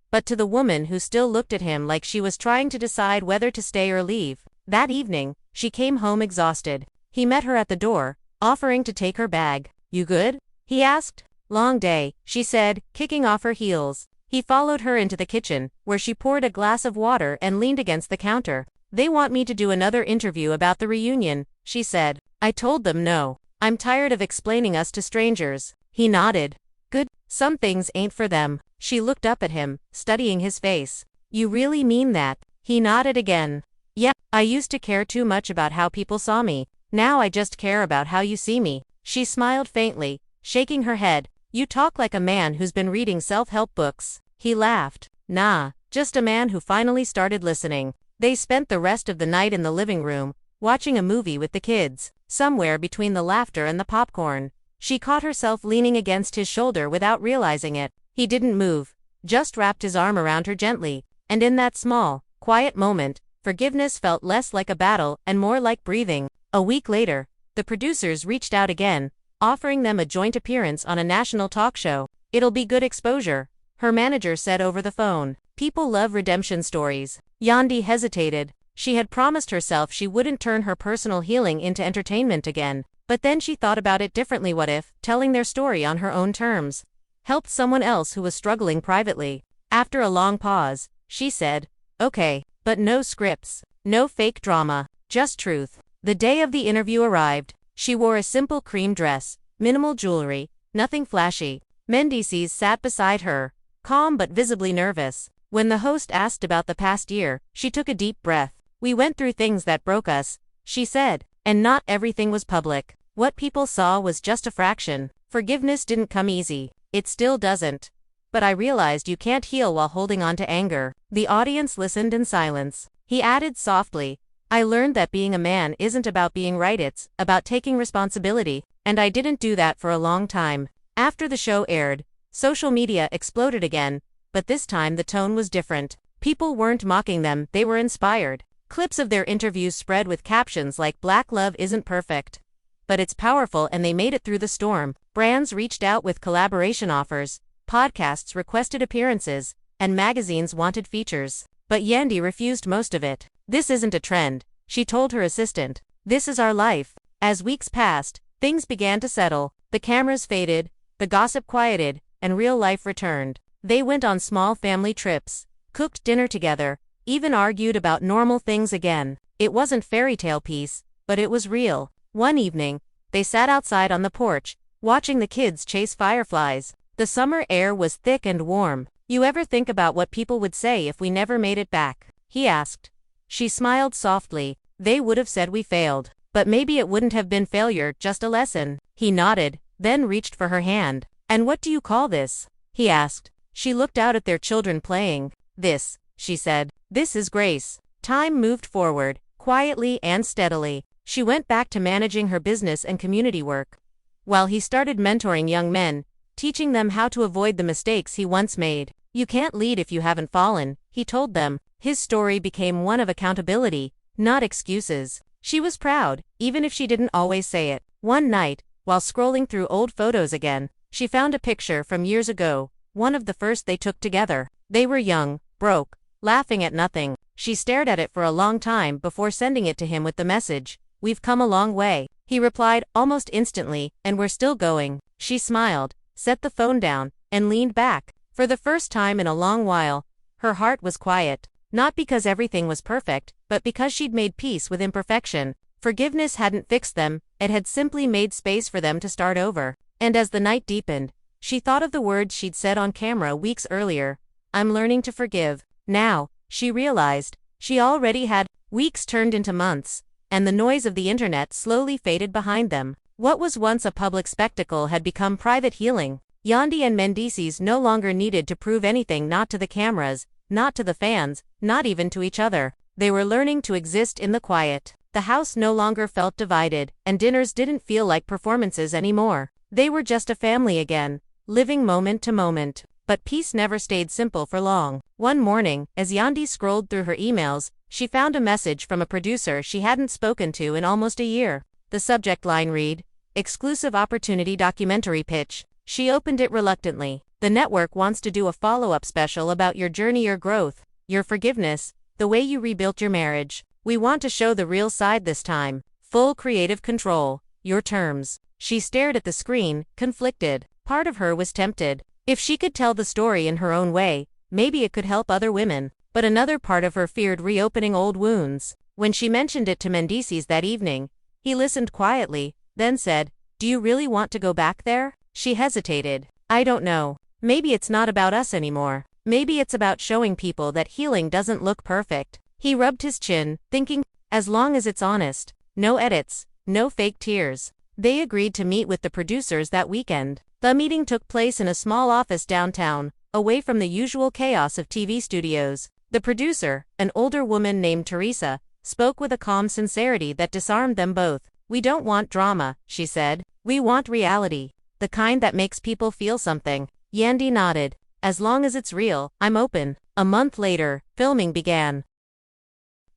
S1: but to the woman who still looked at him like she was trying to decide whether to stay or leave. That evening, she came home exhausted. He met her at the door, offering to take her bag. "You good?" he asked. "Long day," she said, kicking off her heels. He followed her into the kitchen, where she poured a glass of water and leaned against the counter. "They want me to do another interview about the reunion," she said. "I told them no. I'm tired of explaining us to strangers." He nodded. "Good. Some things ain't for them." She looked up at him, studying his face. "You really mean that?" He nodded again. "Yeah, I used to care too much about how people saw me. Now I just care about how you see me." She smiled faintly, shaking her head. "You talk like a man who's been reading self-help books." He laughed. "Nah, just a man who finally started listening." They spent the rest of the night in the living room, watching a movie with the kids. Somewhere between the laughter and the popcorn, she caught herself leaning against his shoulder without realizing it. He didn't move, just wrapped his arm around her gently. And in that small, quiet moment, forgiveness felt less like a battle and more like breathing. A week later, the producers reached out again, offering them a joint appearance on a national talk show. "It'll be good exposure," her manager said over the phone. "People love redemption stories." Yandy hesitated. She had promised herself she wouldn't turn her personal healing into entertainment again. But then she thought about it differently. What if, telling their story on her own terms, helped someone else who was struggling privately? After a long pause, she said, "Okay, but no scripts, no fake drama, just truth." The day of the interview arrived. She wore a simple cream dress, minimal jewelry, nothing flashy. Mendeecees sat beside her, calm but visibly nervous. When the host asked about the past year, she took a deep breath. "We went through things that broke us," she said, "and not everything was public. What people saw was just a fraction. Forgiveness didn't come easy. It still doesn't. But I realized you can't heal while holding on to anger." The audience listened in silence. He added softly, "I learned that being a man isn't about being right, it's about taking responsibility, and I didn't do that for a long time." After the show aired, social media exploded again, but this time the tone was different. People weren't mocking them, they were inspired. Clips of their interviews spread with captions like "Black love isn't perfect, but it's powerful and they made it through the storm." Brands reached out with collaboration offers, podcasts requested appearances, and magazines wanted features. But Yandy refused most of it. "This isn't a trend," she told her assistant. "This is our life." As weeks passed, things began to settle. The cameras faded, the gossip quieted, and real life returned. They went on small family trips, cooked dinner together, even argued about normal things again. It wasn't fairy tale peace, but it was real. One evening, they sat outside on the porch, watching the kids chase fireflies. The summer air was thick and warm. "You ever think about what people would say if we never made it back?" he asked. She smiled softly. "They would have said we failed. But maybe it wouldn't have been failure, just a lesson." He nodded, then reached for her hand. "And what do you call this?" he asked. She looked out at their children playing. "This," she said. "This is grace." Time moved forward, quietly and steadily. She went back to managing her business and community work, while he started mentoring young men, teaching them how to avoid the mistakes he once made. "You can't lead if you haven't fallen," he told them. His story became one of accountability, not excuses. She was proud, even if she didn't always say it. One night, While scrolling through old photos again, she found a picture from years ago, one of the first they took together. They were young, broke, laughing at nothing. She stared at it for a long time before sending it to him with the message, "We've come a long way." He replied almost instantly, "And we're still going." She smiled, set the phone down, and leaned back. For the first time in a long while, her heart was quiet. Not because everything was perfect, but because she'd made peace with imperfection. Forgiveness hadn't fixed them, it had simply made space for them to start over. And as the night deepened, she thought of the words she'd said on camera weeks earlier, "I'm learning to forgive." Now, she realized, she already had. Weeks turned into months, and the noise of the internet slowly faded behind them. What was once a public spectacle had become private healing. Yandy and Mendeecees no longer needed to prove anything, not to the cameras, not to the fans, not even to each other. They were learning to exist in the quiet. The house no longer felt divided, and dinners didn't feel like performances anymore. They were just a family again, living moment to moment. But peace never stayed simple for long. One morning, as Yandy scrolled through her emails, she found a message from a producer she hadn't spoken to in almost a year. The subject line read, "Exclusive opportunity documentary pitch." She opened it reluctantly. "The network wants to do a follow-up special about your journey, your growth, your forgiveness, the way you rebuilt your marriage. We want to show the real side this time. Full creative control. Your terms." She stared at the screen, conflicted. Part of her was tempted. If she could tell the story in her own way, maybe it could help other women. But another part of her feared reopening old wounds. When she mentioned it to Mendeecees that evening, he listened quietly, then said, "Do you really want to go back there?" She hesitated. "I don't know. Maybe it's not about us anymore. Maybe it's about showing people that healing doesn't look perfect." He rubbed his chin, thinking, as long as it's honest, no edits, no fake tears. They agreed to meet with the producers that weekend. The meeting took place in a small office downtown, away from the usual chaos of TV studios. The producer, an older woman named Teresa, spoke with a calm sincerity that disarmed them both. "We don't want drama," she said. "We want reality. The kind that makes people feel something." Yandy nodded. "As long as it's real, I'm open." A month later, filming began.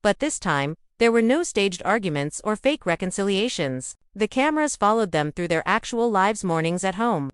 S1: But this time, there were no staged arguments or fake reconciliations. The cameras followed them through their actual lives, mornings at home,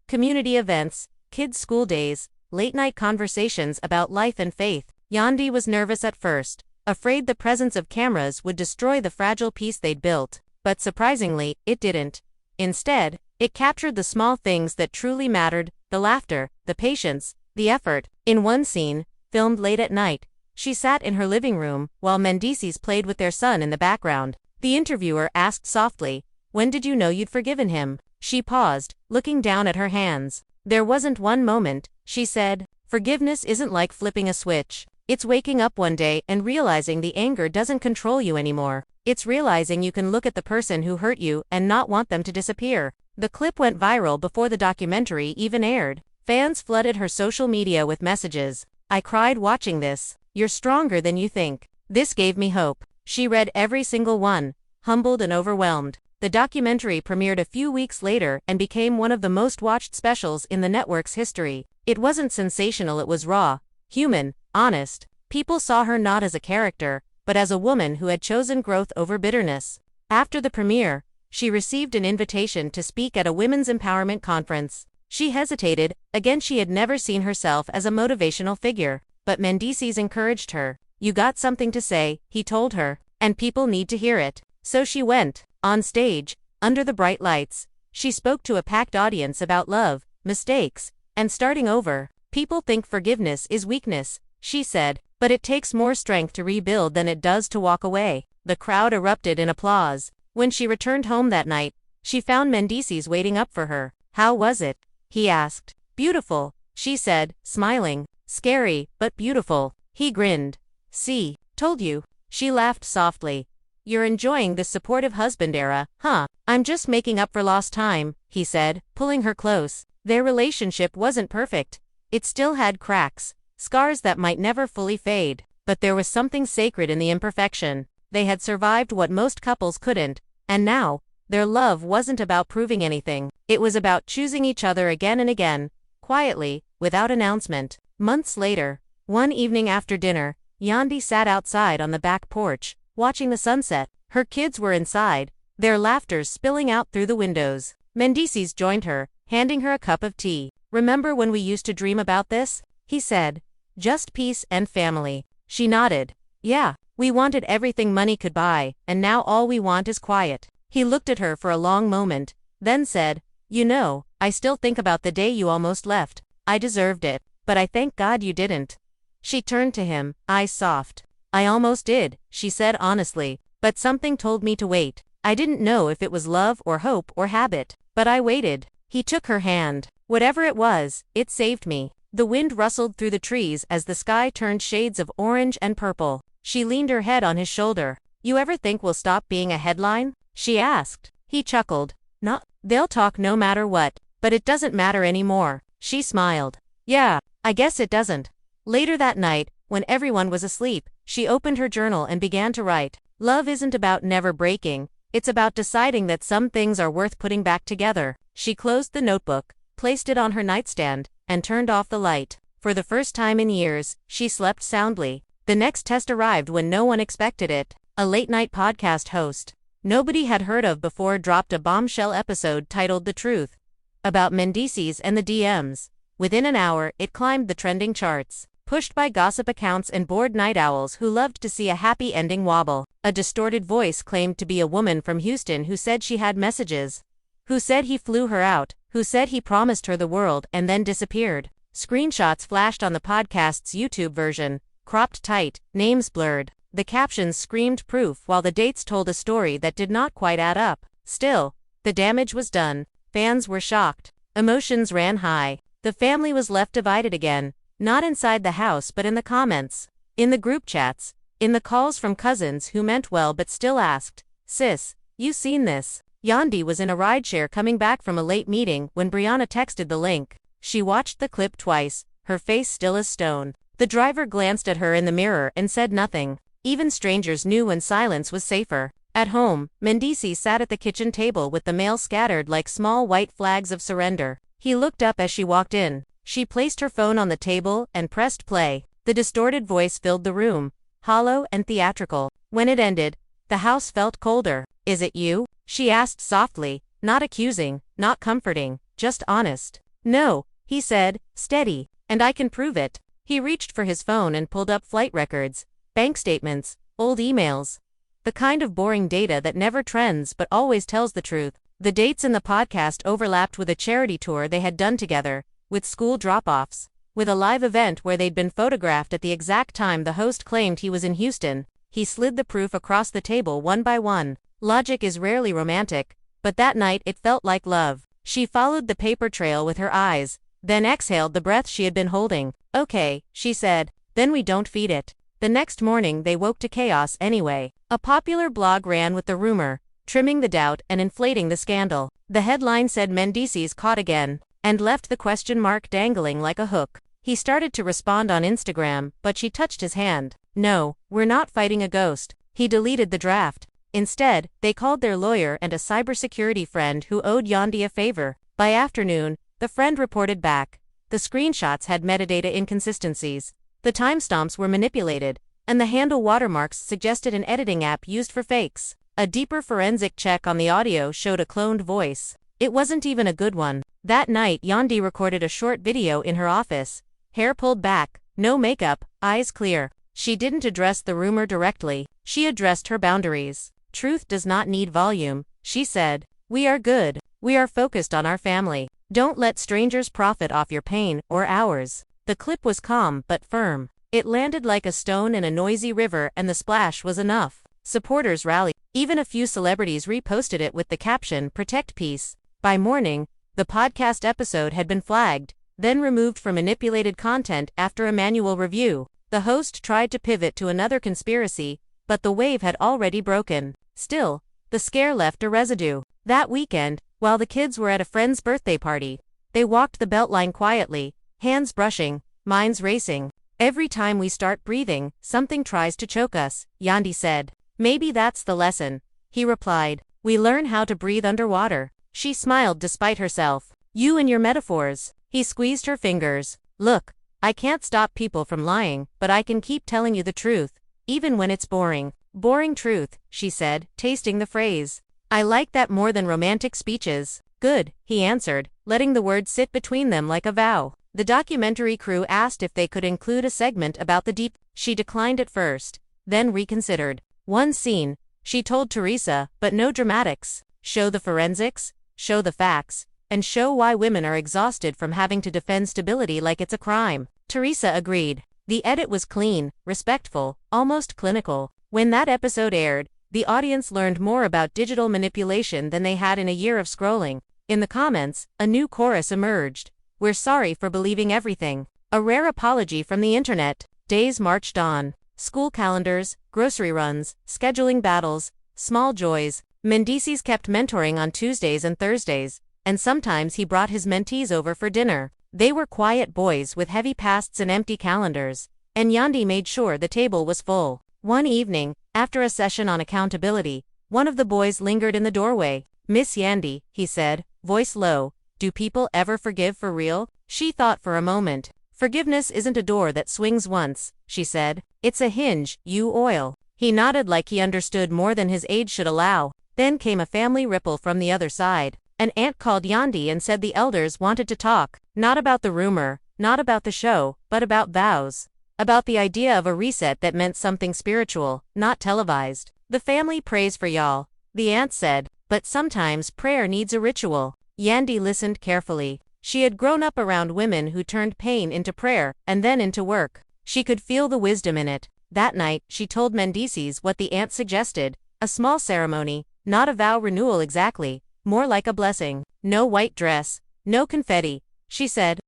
S1: community events, kids' school days, late-night conversations about life and faith. Yandy was nervous at first, afraid the presence of cameras would destroy the fragile peace they'd built. But surprisingly, it didn't. Instead, it captured the small things that truly mattered, the laughter, the patience, the effort. In one scene, filmed late at night, she sat in her living room while Mendeecees played with their son in the background. The interviewer asked softly, "When did you know you'd forgiven him?" She paused, looking down at her hands. "There wasn't one moment," she said. "Forgiveness isn't like flipping a switch. It's waking up one day and realizing the anger doesn't control you anymore. It's realizing you can look at the person who hurt you and not want them to disappear." The clip went viral before the documentary even aired. Fans flooded her social media with messages. "I cried watching this. You're stronger than you think. This gave me hope." She read every single one, humbled and overwhelmed. The documentary premiered a few weeks later and became one of the most watched specials in the network's history. It wasn't sensational, it was raw, human, honest. People saw her not as a character, but as a woman who had chosen growth over bitterness. After the premiere, she received an invitation to speak at a women's empowerment conference. She hesitated. Again, she had never seen herself as a motivational figure. But Mendeecees encouraged her. "You got something to say," he told her, "and people need to hear it." So she went. On stage, under the bright lights, she spoke to a packed audience about love, mistakes, and starting over. "People think forgiveness is weakness," she said, "but it takes more strength to rebuild than it does to walk away." The crowd erupted in applause. When she returned home that night, she found Mendeecees waiting up for her. "How was it?" he asked. "Beautiful," she said, smiling. "Scary, but beautiful." He grinned. "See, told you." She laughed softly. "You're enjoying this supportive husband era, huh?" "I'm just making up for lost time," he said, pulling her close. Their relationship wasn't perfect. It still had cracks, scars that might never fully fade. But there was something sacred in the imperfection. They had survived what most couples couldn't, and now, their love wasn't about proving anything. It was about choosing each other again and again, quietly, without announcement. Months later, one evening after dinner, Yandy sat outside on the back porch, watching the sunset. Her kids were inside, their laughter spilling out through the windows. Mendeecees joined her, handing her a cup of tea. "Remember when we used to dream about this?" he said. "Just peace and family." She nodded. "Yeah, we wanted everything money could buy, and now all we want is quiet." He looked at her for a long moment, then said, "You know, I still think about the day you almost left. I deserved it, but I thank God you didn't." She turned to him, eyes soft. "I almost did," she said honestly, "but something told me to wait. I didn't know if it was love or hope or habit, but I waited." He took her hand. "Whatever it was, it saved me." The wind rustled through the trees as the sky turned shades of orange and purple. She leaned her head on his shoulder. "You ever think we'll stop being a headline?" she asked. He chuckled. "Not. They'll talk no matter what, but it doesn't matter anymore." She smiled. "Yeah, I guess it doesn't." Later that night, when everyone was asleep, she opened her journal and began to write. Love isn't about never breaking, it's about deciding that some things are worth putting back together. She closed the notebook, placed it on her nightstand, and turned off the light. For the first time in years, she slept soundly. The next test arrived when no one expected it. A late-night podcast host nobody had heard of before dropped a bombshell episode titled The Truth, about Mendeecees and the DMs. Within an hour, it climbed the trending charts, pushed by gossip accounts and bored night owls who loved to see a happy ending wobble. A distorted voice claimed to be a woman from Houston who said she had messages, who said he flew her out, who said he promised her the world and then disappeared. Screenshots flashed on the podcast's YouTube version, cropped tight, names blurred. The captions screamed proof while the dates told a story that did not quite add up. Still, the damage was done. Fans were shocked. Emotions ran high. The family was left divided again, not inside the house but in the comments, in the group chats, in the calls from cousins who meant well but still asked, "Sis, you seen this?" Yandy was in a rideshare coming back from a late meeting when Brianna texted the link. She watched the clip twice, her face still as stone. The driver glanced at her in the mirror and said nothing. Even strangers knew when silence was safer. At home, Mendeecees sat at the kitchen table with the mail scattered like small white flags of surrender. He looked up as she walked in. She placed her phone on the table and pressed play. The distorted voice filled the room, hollow and theatrical. When it ended, the house felt colder. "Is it you?" she asked softly, not accusing, not comforting, just honest. "No," he said, steady, "and I can prove it." He reached for his phone and pulled up flight records, bank statements, old emails. The kind of boring data that never trends but always tells the truth. The dates in the podcast overlapped with a charity tour they had done together, with school drop-offs, with a live event where they'd been photographed at the exact time the host claimed he was in Houston. He slid the proof across the table one by one. Logic is rarely romantic, but that night it felt like love. She followed the paper trail with her eyes, then exhaled the breath she had been holding. "Okay," she said, "then we don't feed it." The next morning they woke to chaos anyway. A popular blog ran with the rumor, trimming the doubt and inflating the scandal. The headline said Mendeecees caught again, and left the question mark dangling like a hook. He started to respond on Instagram, but she touched his hand. "No, we're not fighting a ghost." He deleted the draft. Instead, they called their lawyer and a cybersecurity friend who owed Yandy a favor. By afternoon, the friend reported back. The screenshots had metadata inconsistencies. The timestamps were manipulated, and the handle watermarks suggested an editing app used for fakes. A deeper forensic check on the audio showed a cloned voice. It wasn't even a good one. That night, Yandy recorded a short video in her office. Hair pulled back, no makeup, eyes clear. She didn't address the rumor directly. She addressed her boundaries. "Truth does not need volume," she said. "We are good. We are focused on our family. Don't let strangers profit off your pain or ours." The clip was calm but firm. It landed like a stone in a noisy river and the splash was enough. Supporters rallied. Even a few celebrities reposted it with the caption, "Protect Peace." By morning, the podcast episode had been flagged, then removed for manipulated content after a manual review. The host tried to pivot to another conspiracy, but the wave had already broken. Still, the scare left a residue. That weekend, while the kids were at a friend's birthday party, they walked the Beltline quietly, hands brushing, minds racing. "Every time we start breathing, something tries to choke us," Yandy said. "Maybe that's the lesson," he replied. "We learn how to breathe underwater." She smiled despite herself. "You and your metaphors." He squeezed her fingers. "Look, I can't stop people from lying, but I can keep telling you the truth, even when it's boring." "Boring truth," she said, tasting the phrase. I like that more than romantic speeches. Good, he answered, letting the words sit between them like a vow. The documentary crew asked if they could include a segment about the deep. She declined at first, then reconsidered. One scene, she told Teresa, but no dramatics. Show the forensics, show the facts, and show why women are exhausted from having to defend stability like it's a crime. Teresa agreed. The edit was clean, respectful, almost clinical. When that episode aired, the audience learned more about digital manipulation than they had in a year of scrolling. In the comments, a new chorus emerged. We're sorry for believing everything. A rare apology from the internet. Days marched on. School calendars, grocery runs, scheduling battles, small joys. Mendeecees kept mentoring on Tuesdays and Thursdays, and sometimes he brought his mentees over for dinner. They were quiet boys with heavy pasts and empty calendars, and Yandy made sure the table was full. One evening, after a session on accountability, one of the boys lingered in the doorway. Miss Yandy, he said, voice low, do people ever forgive for real? She thought for a moment. Forgiveness isn't a door that swings once, she said. It's a hinge you oil. He nodded like he understood more than his age should allow. Then came a family ripple from the other side. An aunt called Yandy and said the elders wanted to talk, not about the rumor, not about the show, but about vows. About the idea of a reset that meant something spiritual, not televised. The family prays for y'all, the aunt said, but sometimes prayer needs a ritual. Yandy listened carefully. She had grown up around women who turned pain into prayer, and then into work. She could feel the wisdom in it. That night, she told Mendeecees what the aunt suggested, a small ceremony, not a vow renewal exactly, more like a blessing. No white dress, no confetti, she said.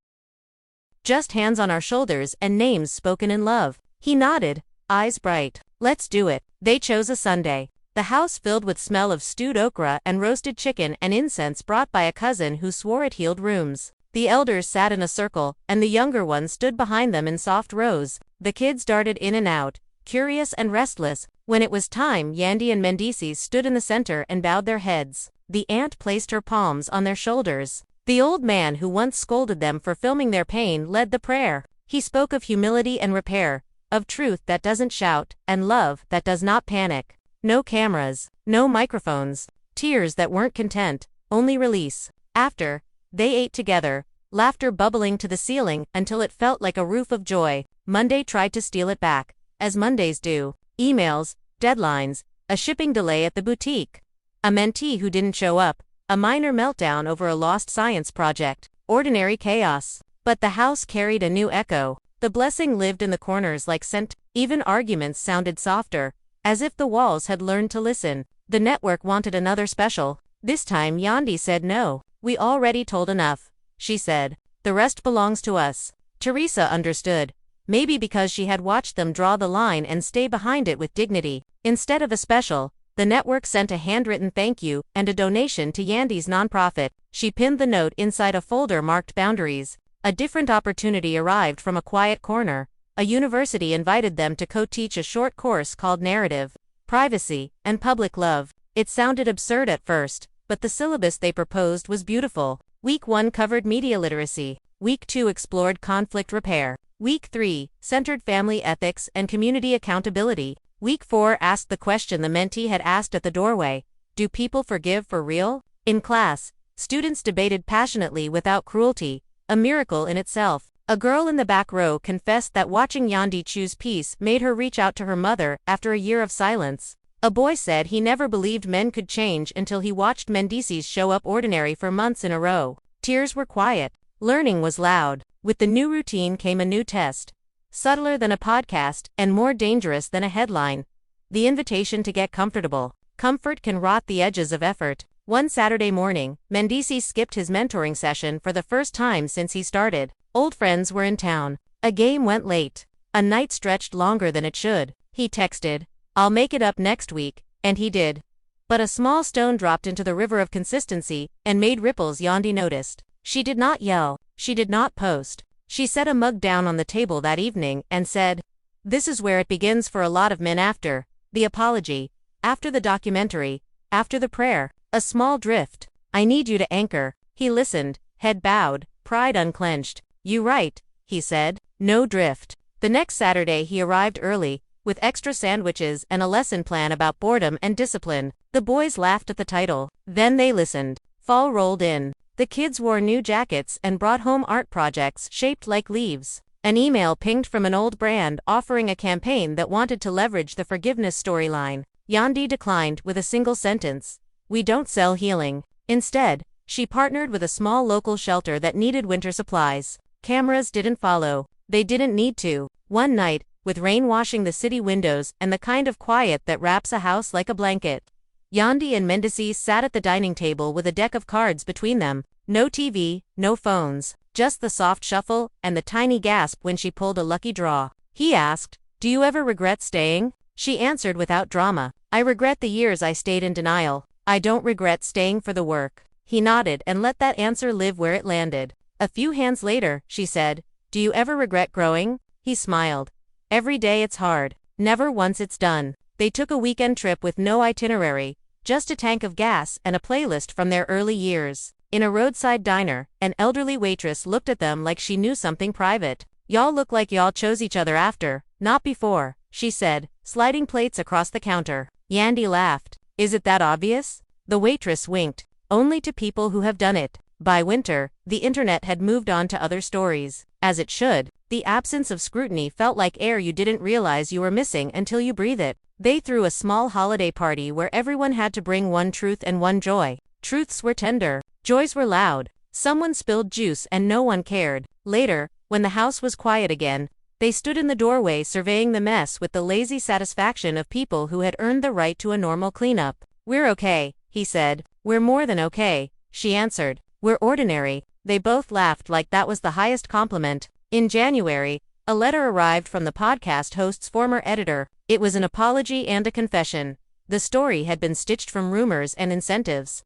S1: Just hands on our shoulders and names spoken in love. He nodded, eyes bright. Let's do it. They chose a Sunday. The house filled with smell of stewed okra and roasted chicken and incense brought by a cousin who swore it healed rheums. The elders sat in a circle, and the younger ones stood behind them in soft rows. The kids darted in and out, curious and restless. When it was time, Yandy and Mendeecees stood in the center and bowed their heads. The aunt placed her palms on their shoulders. The old man who once scolded them for filming their pain led the prayer. He spoke of humility and repair, of truth that doesn't shout, and love that does not panic. No cameras, no microphones, tears that weren't content, only release. After, they ate together, laughter bubbling to the ceiling until it felt like a roof of joy. Monday tried to steal it back, as Mondays do. Emails, deadlines, a shipping delay at the boutique. A mentee who didn't show up, a minor meltdown over a lost science project. Ordinary chaos. But the house carried a new echo. The blessing lived in the corners like scent. Even arguments sounded softer, as if the walls had learned to listen. The network wanted another special. This time Yandy said no. We already told enough, she said. The rest belongs to us. Teresa understood. Maybe because she had watched them draw the line and stay behind it with dignity. Instead of a special, the network sent a handwritten thank you and a donation to Yandy's nonprofit. She pinned the note inside a folder marked boundaries. A different opportunity arrived from a quiet corner. A university invited them to co-teach a short course called Narrative, Privacy, and Public Love. It sounded absurd at first, but the syllabus they proposed was beautiful. Week 1 covered media literacy. Week 2 explored conflict repair. Week 3 centered family ethics and community accountability. Week 4 asked the question the mentee had asked at the doorway: do people forgive for real? In class, students debated passionately without cruelty, a miracle in itself. A girl in the back row confessed that watching Yandy choose peace made her reach out to her mother after a year of silence. A boy said he never believed men could change until he watched Mendeecees show up ordinary for months in a row. Tears were quiet. Learning was loud. With the new routine came a new test. Subtler than a podcast and more dangerous than a headline. The invitation to get comfortable. Comfort can rot the edges of effort. One Saturday morning, Mendeecees skipped his mentoring session for the first time since he started. Old friends were in town. A game went late. A night stretched longer than it should. He texted, "I'll make it up next week," and he did. But a small stone dropped into the river of consistency and made ripples Yandy noticed. She did not yell. She did not post. She set a mug down on the table that evening and said, "This is where it begins for a lot of men after the apology, after the documentary, after the prayer. A small drift. I need you to anchor." He listened, head bowed, pride unclenched. "You right," he said. No drift. The next Saturday he arrived early, with extra sandwiches and a lesson plan about boredom and discipline. The boys laughed at the title. Then they listened. Fall rolled in. The kids wore new jackets and brought home art projects shaped like leaves. An email pinged from an old brand offering a campaign that wanted to leverage the forgiveness storyline. Yandy declined with a single sentence. "We don't sell healing." Instead, she partnered with a small local shelter that needed winter supplies. Cameras didn't follow. They didn't need to. One night, with rain washing the city windows and the kind of quiet that wraps a house like a blanket, Yandy and Mendeecees sat at the dining table with a deck of cards between them. No TV, no phones, just the soft shuffle and the tiny gasp when she pulled a lucky draw. He asked, "Do you ever regret staying?" She answered without drama, "I regret the years I stayed in denial. I don't regret staying for the work." He nodded and let that answer live where it landed. A few hands later, she said, "Do you ever regret growing?" He smiled. "Every day it's hard. Never once it's done." They took a weekend trip with no itinerary, just a tank of gas and a playlist from their early years. In a roadside diner, an elderly waitress looked at them like she knew something private. "Y'all look like y'all chose each other after, not before," she said, sliding plates across the counter. Yandy laughed. "Is it that obvious?" The waitress winked. "Only to people who have done it." By winter, the internet had moved on to other stories. As it should, the absence of scrutiny felt like air you didn't realize you were missing until you breathe it. They threw a small holiday party where everyone had to bring one truth and one joy. Truths were tender. Joys were loud. Someone spilled juice and no one cared. Later, when the house was quiet again, they stood in the doorway surveying the mess with the lazy satisfaction of people who had earned the right to a normal cleanup. "We're okay," he said. "We're more than okay," she answered. "We're ordinary." They both laughed like that was the highest compliment. In January, a letter arrived from the podcast host's former editor. It was an apology and a confession. The story had been stitched from rumors and incentives.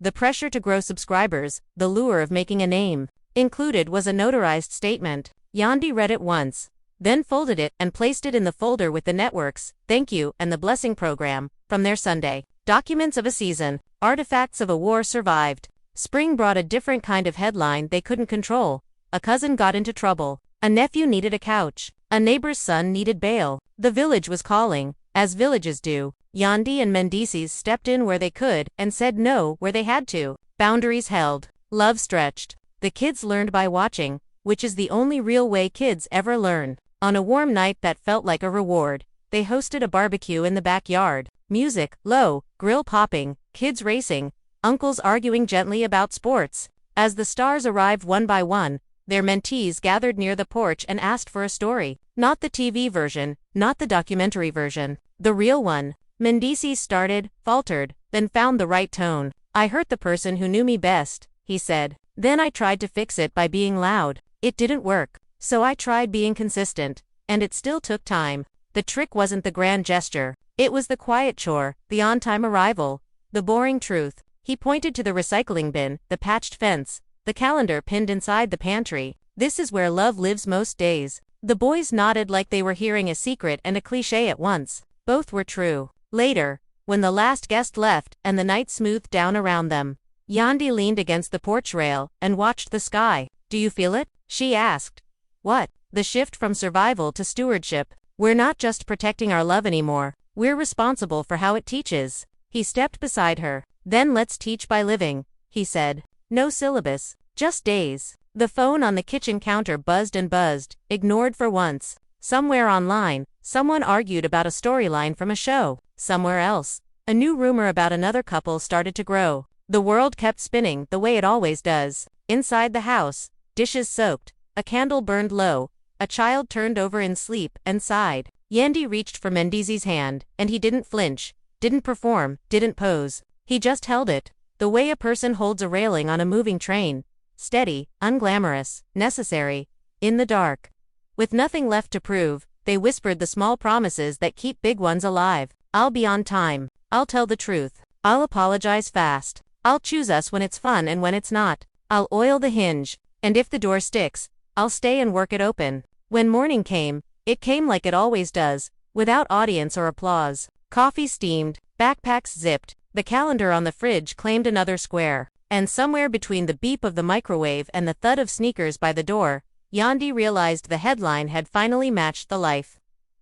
S1: The pressure to grow subscribers, the lure of making a name. Included was a notarized statement. Yandy read it once, then folded it and placed it in the folder with the network's "Thank You" and the Blessing program from their Sunday. Documents of a season, artifacts of a war survived. Spring brought a different kind of headline they couldn't control. A cousin got into trouble. A nephew needed a couch. A neighbor's son needed bail. The village was calling, as villages do. Yandy and Mendeecees stepped in where they could and said no where they had to. Boundaries held. Love stretched. The kids learned by watching, which is the only real way kids ever learn. On a warm night that felt like a reward, they hosted a barbecue in the backyard. Music, low, grill popping, kids racing, uncles arguing gently about sports. As the stars arrived one by one, their mentees gathered near the porch and asked for a story. Not the TV version, not the documentary version. The real one. Mendeecees started, faltered, then found the right tone. "I hurt the person who knew me best," he said. "Then I tried to fix it by being loud. It didn't work. So I tried being consistent. And it still took time. The trick wasn't the grand gesture. It was the quiet chore, the on-time arrival, the boring truth." He pointed to the recycling bin, the patched fence, the calendar pinned inside the pantry. "This is where love lives most days." The boys nodded like they were hearing a secret and a cliché at once. Both were true. Later, when the last guest left and the night smoothed down around them, Yandy leaned against the porch rail and watched the sky. "Do you feel it?" she asked. "What?" "The shift from survival to stewardship. We're not just protecting our love anymore. We're responsible for how it teaches." He stepped beside her. "Then let's teach by living," he said. "No syllabus, just days." The phone on the kitchen counter buzzed and buzzed, ignored for once. Somewhere online, someone argued about a storyline from a show. Somewhere else, a new rumor about another couple started to grow. The world kept spinning the way it always does. Inside the house, dishes soaked, a candle burned low, a child turned over in sleep and sighed. Yandy reached for Mendeecees' hand, and he didn't flinch, didn't perform, didn't pose. He just held it, the way a person holds a railing on a moving train. Steady, unglamorous, necessary, in the dark. With nothing left to prove, they whispered the small promises that keep big ones alive. "I'll be on time. I'll tell the truth. I'll apologize fast. I'll choose us when it's fun and when it's not. I'll oil the hinge, and if the door sticks, I'll stay and work it open." When morning came, it came like it always does, without audience or applause. Coffee steamed, backpacks zipped, the calendar on the fridge claimed another square. And somewhere between the beep of the microwave and the thud of sneakers by the door, Yandy realized the headline had finally matched the life.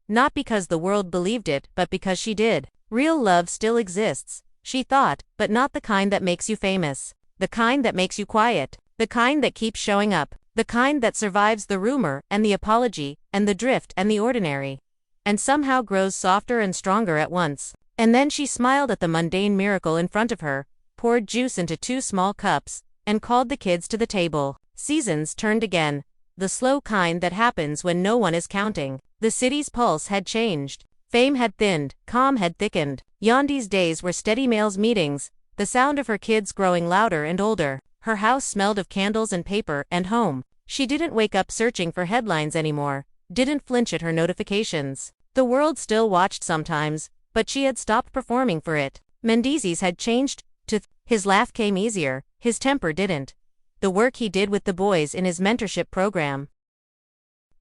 S1: Not because the world believed it, but because she did. Real love still exists, she thought, but not the kind that makes you famous. The kind that makes you quiet. The kind that keeps showing up. The kind that survives the rumor, and the apology, and the drift, and the ordinary. And somehow grows softer and stronger at once. And then she smiled at the mundane miracle in front of her, poured juice into 2 small cups, and called the kids to the table. Seasons turned again. The slow kind that happens when no one is counting. The city's pulse had changed. Fame had thinned, calm had thickened. Yandy's days were steady males meetings, the sound of her kids growing louder and older. Her house smelled of candles and paper and home. She didn't wake up searching for headlines anymore, didn't flinch at her notifications. The world still watched sometimes, but she had stopped performing for it. Mendeecees had changed, his laugh came easier, his temper didn't. The work he did with the boys in his mentorship program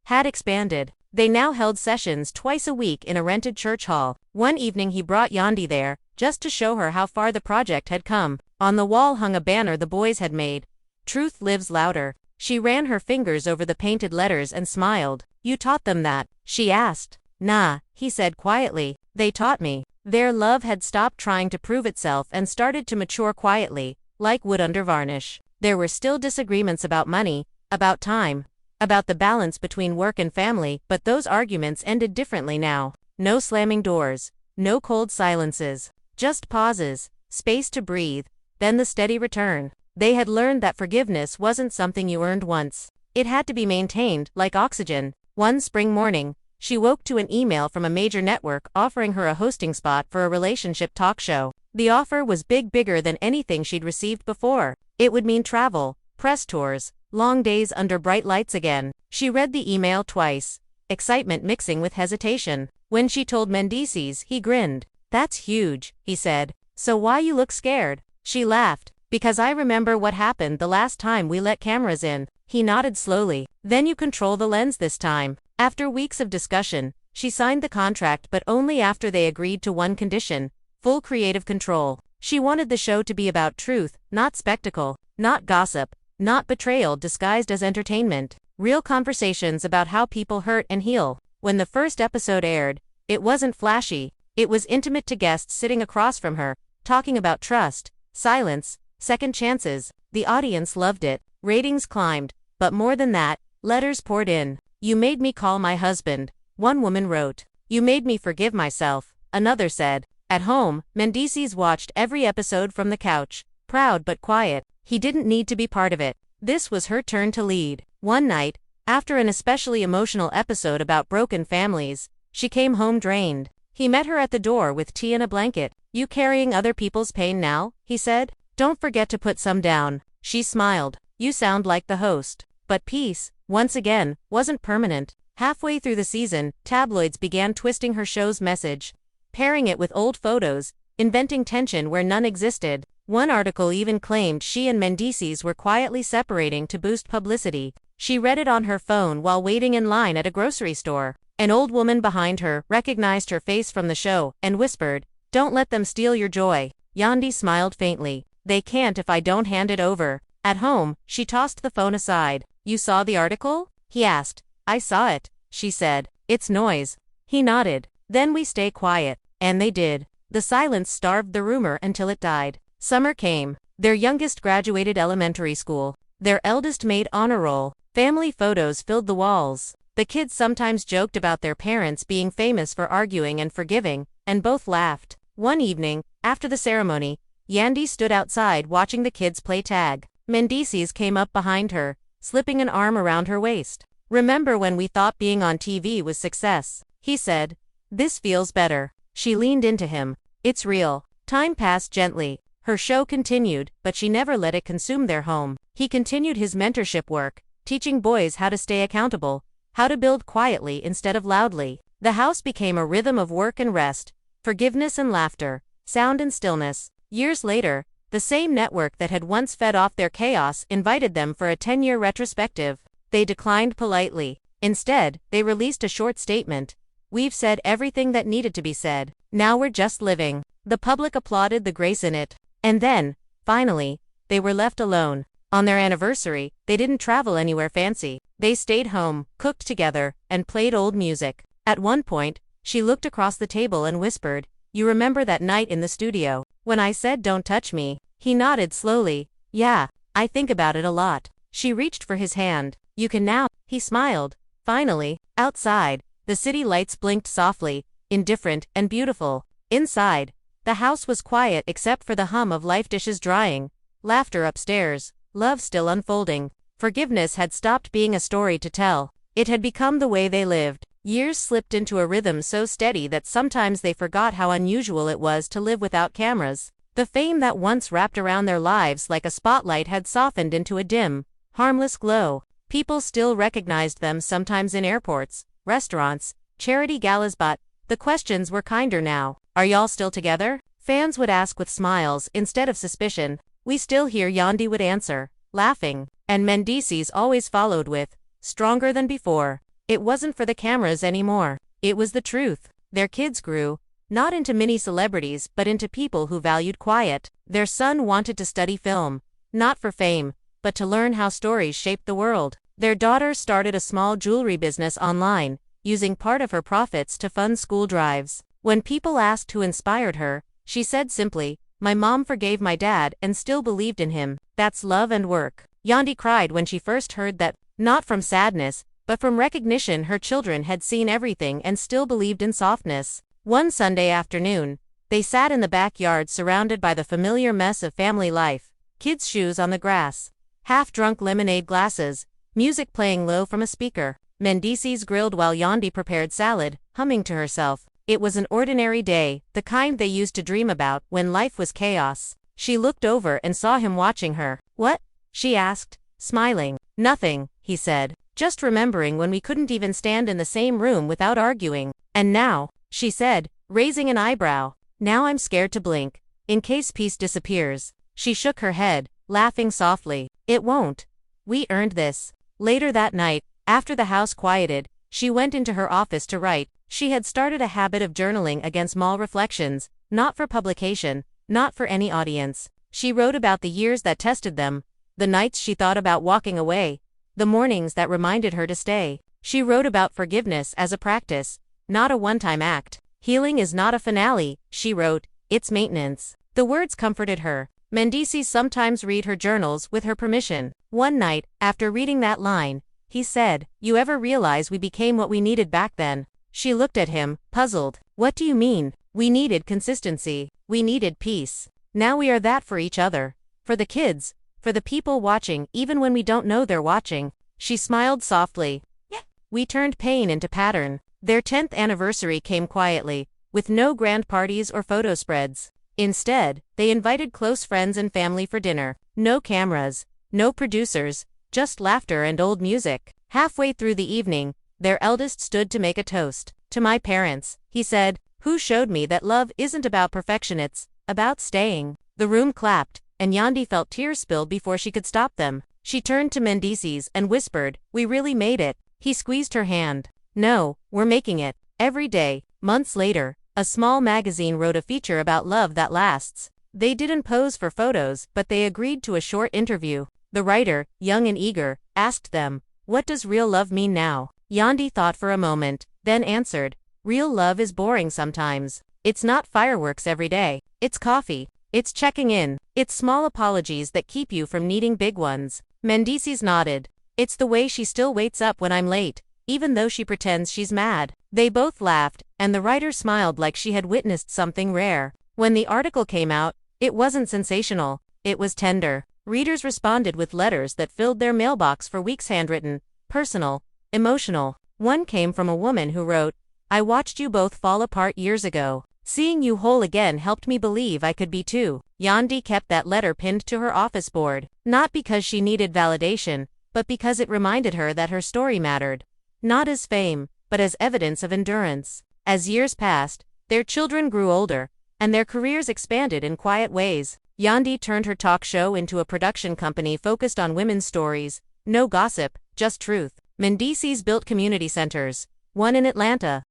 S1: had expanded. They now held sessions twice a week in a rented church hall. One evening he brought Yandy there, just to show her how far the project had come. On the wall hung a banner the boys had made. Truth lives louder. She ran her fingers over the painted letters and smiled. You taught them that? She asked. Nah, he said quietly. They taught me. Their love had stopped trying to prove itself and started to mature quietly, like wood under varnish. There were still disagreements about money, about time, about the balance between work and family, but those arguments ended differently now. No slamming doors, no cold silences, just pauses, space to breathe, then the steady return. They had learned that forgiveness wasn't something you earned once. It had to be maintained, like oxygen. One spring morning, she woke to an email from a major network offering her a hosting spot for a relationship talk show. The offer was bigger than anything she'd received before. It would mean travel, press tours, long days under bright lights again. She read the email twice, excitement mixing with hesitation. When she told Mendeecees, he grinned. That's huge, he said. So why you look scared? She laughed. Because I remember what happened the last time we let cameras in. He nodded slowly. Then you control the lens this time. After weeks of discussion, she signed the contract, but only after they agreed to one condition: full creative control. She wanted the show to be about truth, not spectacle, not gossip, not betrayal disguised as entertainment. Real conversations about how people hurt and heal. When the first episode aired, it wasn't flashy. It was intimate to guests sitting across from her, talking about trust, silence, second chances. The audience loved it. Ratings climbed. But more than that, letters poured in. You made me call my husband, one woman wrote. You made me forgive myself, another said. At home, Mendeecees watched every episode from the couch, proud but quiet. He didn't need to be part of it. This was her turn to lead. One night, after an especially emotional episode about broken families, she came home drained. He met her at the door with tea and a blanket. You carrying other people's pain now? He said. Don't forget to put some down. She smiled. You sound like the host. But peace, once again, wasn't permanent. Halfway through the season, tabloids began twisting her show's message, pairing it with old photos, inventing tension where none existed. One article even claimed she and Mendeecees were quietly separating to boost publicity. She read it on her phone while waiting in line at a grocery store. An old woman behind her recognized her face from the show and whispered, "Don't let them steal your joy." Yandy smiled faintly. They can't if I don't hand it over. At home, she tossed the phone aside. You saw the article? He asked. I saw it, she said. It's noise. He nodded. Then we stay quiet. And they did. The silence starved the rumor until it died. Summer came. Their youngest graduated elementary school. Their eldest made honor roll. Family photos filled the walls. The kids sometimes joked about their parents being famous for arguing and forgiving, and both laughed. One evening, after the ceremony, Yandy stood outside watching the kids play tag. Mendeecees came up behind her, slipping an arm around her waist. Remember when we thought being on TV was success? He said. This feels better. She leaned into him. It's real. Time passed gently. Her show continued, but she never let it consume their home. He continued his mentorship work, teaching boys how to stay accountable, how to build quietly instead of loudly. The house became a rhythm of work and rest, forgiveness and laughter, sound and stillness. Years later, the same network that had once fed off their chaos invited them for a 10-year retrospective. They declined politely. Instead, they released a short statement. We've said everything that needed to be said. Now we're just living. The public applauded the grace in it. And then, finally, they were left alone. On their anniversary, they didn't travel anywhere fancy. They stayed home, cooked together, and played old music. At one point, she looked across the table and whispered, "You remember that night in the studio, when I said don't touch me?" He nodded slowly. "Yeah, I think about it a lot." She reached for his hand. "You can now." He smiled. Finally, outside, the city lights blinked softly, indifferent and beautiful. Inside, the house was quiet except for the hum of life dishes drying, laughter upstairs, love still unfolding. Forgiveness had stopped being a story to tell. It had become the way they lived. Years slipped into a rhythm so steady that sometimes they forgot how unusual it was to live without cameras. The fame that once wrapped around their lives like a spotlight had softened into a dim, harmless glow. People still recognized them sometimes in airports, restaurants, charity galas, but the questions were kinder now. "Are y'all still together?" Fans would ask with smiles instead of suspicion. "We still here," Yandy would answer, laughing. And Mendeecees always followed with, "Stronger than before." It wasn't for the cameras anymore. It was the truth. Their kids grew, not into mini celebrities but into people who valued quiet. Their son wanted to study film, not for fame, but to learn how stories shaped the world. Their daughter started a small jewelry business online, using part of her profits to fund school drives. When people asked who inspired her, she said simply, "My mom forgave my dad and still believed in him. That's love and work." Yandy cried when she first heard that, not from sadness, but from recognition her children had seen everything and still believed in softness. One Sunday afternoon, they sat in the backyard surrounded by the familiar mess of family life, kids' shoes on the grass, half-drunk lemonade glasses, music playing low from a speaker. Mendeecees grilled while Yandy prepared salad, humming to herself. It was an ordinary day, the kind they used to dream about when life was chaos. She looked over and saw him watching her. "What?" she asked, smiling. "Nothing," he said. "Just remembering when we couldn't even stand in the same room without arguing." "And now," she said, raising an eyebrow. "Now I'm scared to blink, in case peace disappears." She shook her head, laughing softly. "It won't. We earned this." Later that night, after the house quieted, she went into her office to write. She had started a habit of journaling against small reflections, not for publication, not for any audience. She wrote about the years that tested them, the nights she thought about walking away, the mornings that reminded her to stay. She wrote about forgiveness as a practice, not a one-time act. "Healing is not a finale," she wrote, "it's maintenance." The words comforted her. Mendeecees sometimes read her journals with her permission. One night, after reading that line, he said, "You ever realize we became what we needed back then?" She looked at him, puzzled. "What do you mean?" "We needed consistency. We needed peace. Now we are that for each other. For the kids. For the people watching even when we don't know they're watching." She smiled softly. "Yeah." "We turned pain into pattern." Their 10th anniversary came quietly, with no grand parties or photo spreads. Instead, they invited close friends and family for dinner. No cameras, no producers, just laughter and old music. Halfway through the evening, their eldest stood to make a toast. "To my parents," he said, "who showed me that love isn't about perfection, it's about staying." The room clapped, and Yandy felt tears spilled before she could stop them. She turned to Mendeecees and whispered, "We really made it." He squeezed her hand. "No, we're making it." Every day, months later, a small magazine wrote a feature about love that lasts. They didn't pose for photos, but they agreed to a short interview. The writer, young and eager, asked them, "What does real love mean now?" Yandy thought for a moment, then answered, "Real love is boring sometimes. It's not fireworks every day. It's coffee. It's checking in. It's small apologies that keep you from needing big ones." Mendeecees nodded. "It's the way she still waits up when I'm late, even though she pretends she's mad." They both laughed, and the writer smiled like she had witnessed something rare. When the article came out, it wasn't sensational, it was tender. Readers responded with letters that filled their mailbox for weeks, handwritten, personal, emotional. One came from a woman who wrote, "I watched you both fall apart years ago. Seeing you whole again helped me believe I could be too." Yandy kept that letter pinned to her office board, not because she needed validation, but because it reminded her that her story mattered. Not as fame, but as evidence of endurance. As years passed, their children grew older, and their careers expanded in quiet ways. Yandy turned her talk show into a production company focused on women's stories, no gossip, just truth. Mendeecees built community centers, one in Atlanta,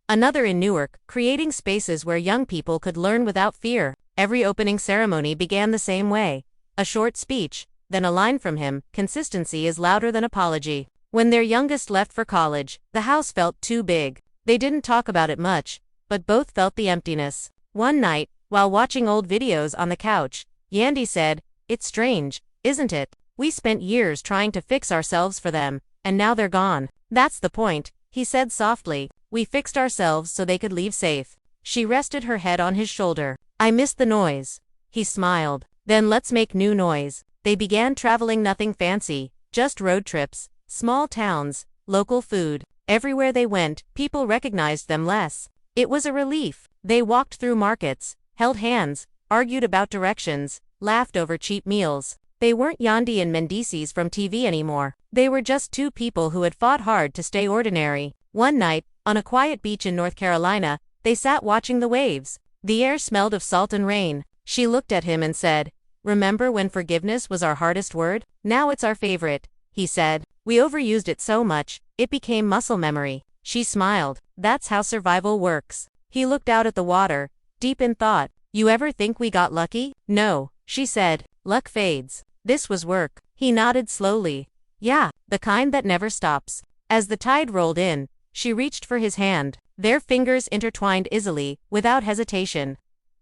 S1: another in Newark, creating spaces where young people could learn without fear. Every opening ceremony began the same way. A short speech, then a line from him, "Consistency is louder than apology." When their youngest left for college, the house felt too big. They didn't talk about it much, but both felt the emptiness. One night, while watching old videos on the couch, Yandy said, "It's strange, isn't it? We spent years trying to fix ourselves for them, and now they're gone." "That's the point," he said softly. "We fixed ourselves so they could leave safe." She rested her head on his shoulder. "I miss the noise." He smiled. "Then let's make new noise." They began traveling, nothing fancy, just road trips, small towns, local food. Everywhere they went, people recognized them less. It was a relief. They walked through markets, held hands, argued about directions, laughed over cheap meals. They weren't Yandy and Mendeecees from TV anymore. They were just two people who had fought hard to stay ordinary. One night, on a quiet beach in North Carolina, they sat watching the waves. The air smelled of salt and rain. She looked at him and said, "Remember when forgiveness was our hardest word? Now it's our favorite," he said. "We overused it so much, it became muscle memory." She smiled. "That's how survival works." He looked out at the water, deep in thought. "You ever think we got lucky?" "No," she said. "Luck fades. This was work." He nodded slowly. "Yeah, the kind that never stops." As the tide rolled in, she reached for his hand. Their fingers intertwined easily, without hesitation.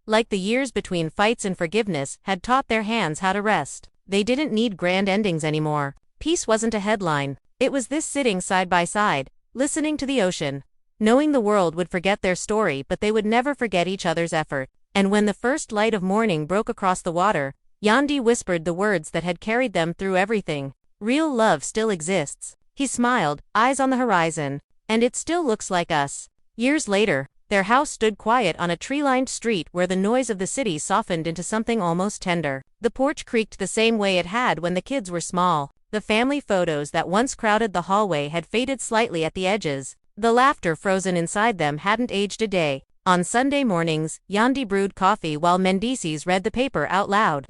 S1: Like the years between fights and forgiveness had taught their hands how to rest. They didn't need grand endings anymore. Peace wasn't a headline. It was this, sitting side by side, listening to the ocean, knowing the world would forget their story, but they would never forget each other's effort. And when the first light of morning broke across the water, Yandy whispered the words that had carried them through everything. "Real love still exists." He smiled, eyes on the horizon. "And it still looks like us." Years later, their house stood quiet on a tree-lined street where the noise of the city softened into something almost tender. The porch creaked the same way it had when the kids were small. The family photos that once crowded the hallway had faded slightly at the edges. The laughter frozen inside them hadn't aged a day. On Sunday mornings, Yandy brewed coffee while Mendeecees read the paper out loud,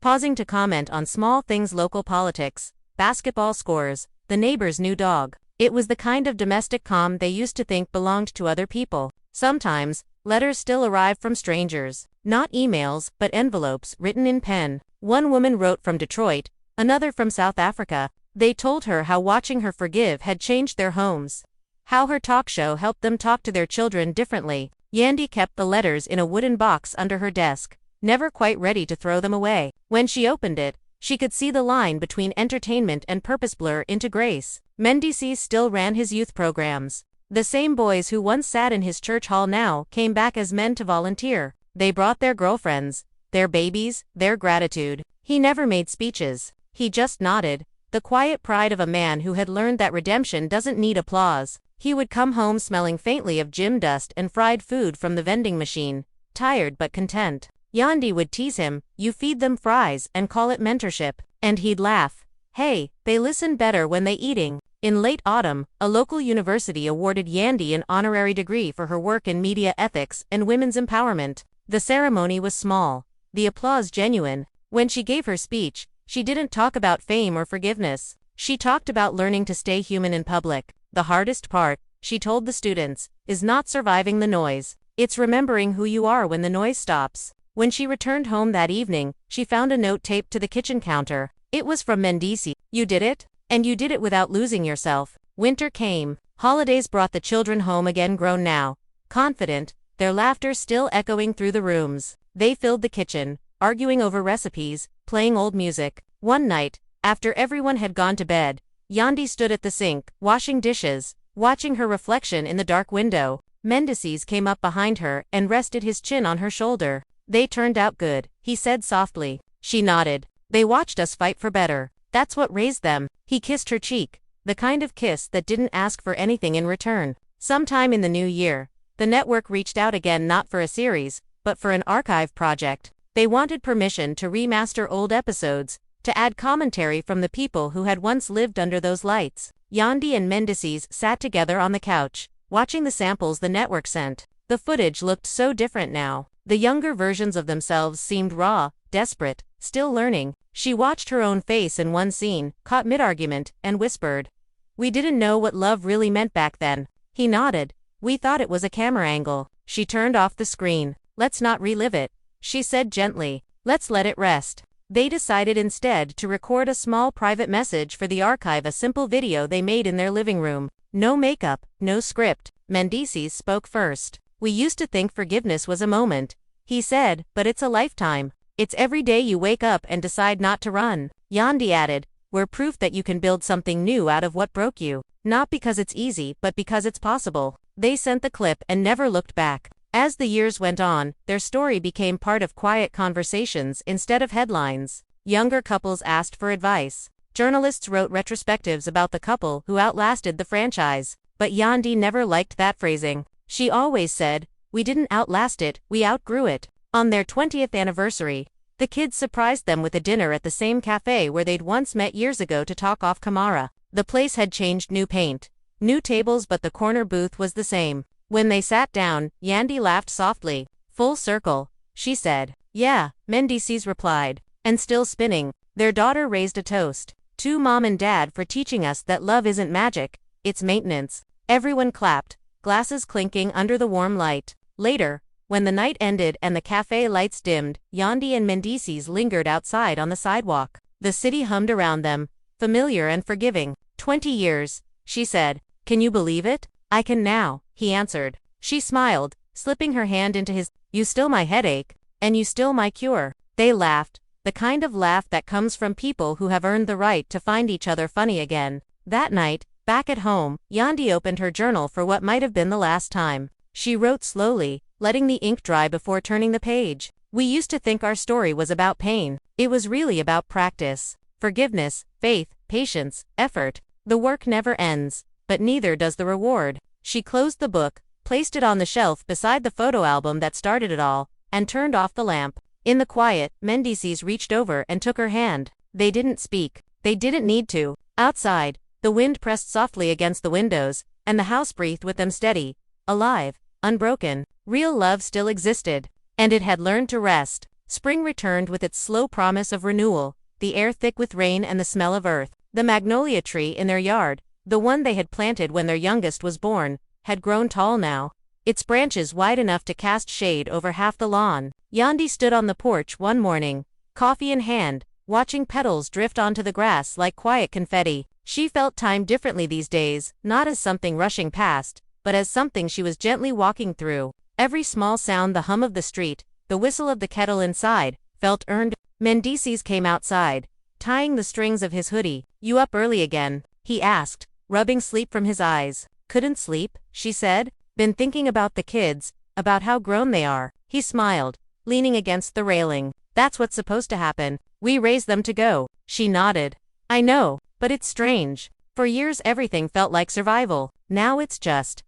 S1: pausing to comment on small things: local politics, basketball scores, the neighbor's new dog. It was the kind of domestic calm they used to think belonged to other people. Sometimes, letters still arrived from strangers. Not emails, but envelopes written in pen. One woman wrote from Detroit, another from South Africa. They told her how watching her forgive had changed their homes, how her talk show helped them talk to their children differently. Yandy kept the letters in a wooden box under her desk, never quite ready to throw them away. When she opened it, she could see the line between entertainment and purpose blur into grace. Mendeecees still ran his youth programs. The same boys who once sat in his church hall now came back as men to volunteer. They brought their girlfriends, their babies, their gratitude. He never made speeches. He just nodded, the quiet pride of a man who had learned that redemption doesn't need applause. He would come home smelling faintly of gym dust and fried food from the vending machine, tired but content. Yandy would tease him, "You feed them fries," and call it mentorship. And he'd laugh. "Hey, they listen better when they eating." In late autumn, a local university awarded Yandy an honorary degree for her work in media ethics and women's empowerment. The ceremony was small, the applause genuine. When she gave her speech, she didn't talk about fame or forgiveness. She talked about learning to stay human in public. The hardest part, she told the students, is not surviving the noise. It's remembering who you are when the noise stops. When she returned home that evening, she found a note taped to the kitchen counter. It was from Mendeecees. "You did it? And you did it without losing yourself." Winter came. Holidays brought the children home again, grown now, confident, their laughter still echoing through the rooms. They filled the kitchen, arguing over recipes, playing old music. One night, after everyone had gone to bed, Yandy stood at the sink, washing dishes, watching her reflection in the dark window. Mendeecees came up behind her and rested his chin on her shoulder. "They turned out good," he said softly. She nodded. "They watched us fight for better. That's what raised them." He kissed her cheek, the kind of kiss that didn't ask for anything in return. Sometime in the new year, the network reached out again, not for a series, but for an archive project. They wanted permission to remaster old episodes, to add commentary from the people who had once lived under those lights. Yandy and Mendeecees sat together on the couch, watching the samples the network sent. The footage looked so different now. The younger versions of themselves seemed raw, desperate, still learning. She watched her own face in one scene, caught mid-argument, and whispered, "We didn't know what love really meant back then." He nodded. "We thought it was a camera angle." She turned off the screen. "Let's not relive it," she said gently. "Let's let it rest." They decided instead to record a small private message for the archive, a simple video they made in their living room. No makeup, no script. Mendeecees spoke first. "We used to think forgiveness was a moment," he said, "but it's a lifetime. It's every day you wake up and decide not to run." Yandy added, "We're proof that you can build something new out of what broke you. Not because it's easy, but because it's possible." They sent the clip and never looked back. As the years went on, their story became part of quiet conversations instead of headlines. Younger couples asked for advice. Journalists wrote retrospectives about the couple who outlasted the franchise. But Yandy never liked that phrasing. She always said, "We didn't outlast it, we outgrew it." On their 20th anniversary, the kids surprised them with a dinner at the same cafe where they'd once met years ago to talk off camera. The place had changed, new paint, new tables, but the corner booth was the same. When they sat down, Yandy laughed softly. "Full circle," she said. "Yeah," Mendeecees replied. And still spinning, their daughter raised a toast. "To Mom and Dad for teaching us that love isn't magic, it's maintenance." Everyone clapped, glasses clinking under the warm light. Later, when the night ended and the cafe lights dimmed, Yandy and Mendeecees lingered outside on the sidewalk. The city hummed around them, familiar and forgiving. 20 years, she said. "Can you believe it?" "I can now," he answered. She smiled, slipping her hand into his. "You still my headache, and you still my cure." They laughed, the kind of laugh that comes from people who have earned the right to find each other funny again. That night, back at home, Yandy opened her journal for what might have been the last time. She wrote slowly, letting the ink dry before turning the page. "We used to think our story was about pain. It was really about practice. Forgiveness, faith, patience, effort. The work never ends, but neither does the reward." She closed the book, placed it on the shelf beside the photo album that started it all, and turned off the lamp. In the quiet, Mendeecees reached over and took her hand. They didn't speak. They didn't need to. Outside, the wind pressed softly against the windows, and the house breathed with them, steady, alive, unbroken. Real love still existed, and it had learned to rest. Spring returned with its slow promise of renewal, the air thick with rain and the smell of earth. The magnolia tree in their yard, the one they had planted when their youngest was born, had grown tall now, its branches wide enough to cast shade over half the lawn. Yandy stood on the porch one morning, coffee in hand, watching petals drift onto the grass like quiet confetti. She felt time differently these days, not as something rushing past, but as something she was gently walking through. Every small sound, the hum of the street, the whistle of the kettle inside, felt earned. Mendeecees came outside, tying the strings of his hoodie. "You up early again?" he asked, rubbing sleep from his eyes. "Couldn't sleep," she said. "Been thinking about the kids, about how grown they are." He smiled, leaning against the railing. "That's what's supposed to happen. We raise them to go." She nodded. "I know, but it's strange. For years everything felt like survival. Now it's just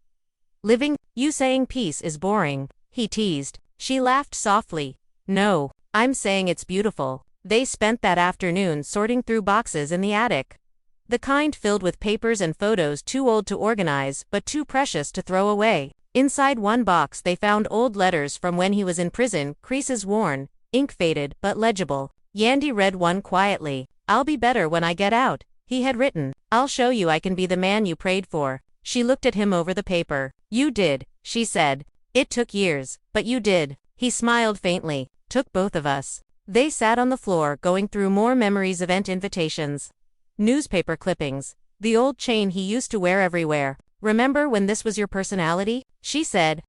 S1: living." "You saying peace is boring," he teased. She laughed softly. "No, I'm saying it's beautiful." They spent that afternoon sorting through boxes in the attic. The kind filled with papers and photos too old to organize but too precious to throw away. Inside one box they found old letters from when he was in prison, creases worn, ink faded but legible. Yandy read one quietly. "I'll be better when I get out," he had written. "I'll show you I can be the man you prayed for." She looked at him over the paper. "You did," she said. "It took years, but you did." He smiled faintly. "Took both of us." They sat on the floor going through more memories, event invitations, newspaper clippings, the old chain he used to wear everywhere. "Remember when this was your personality?" she said,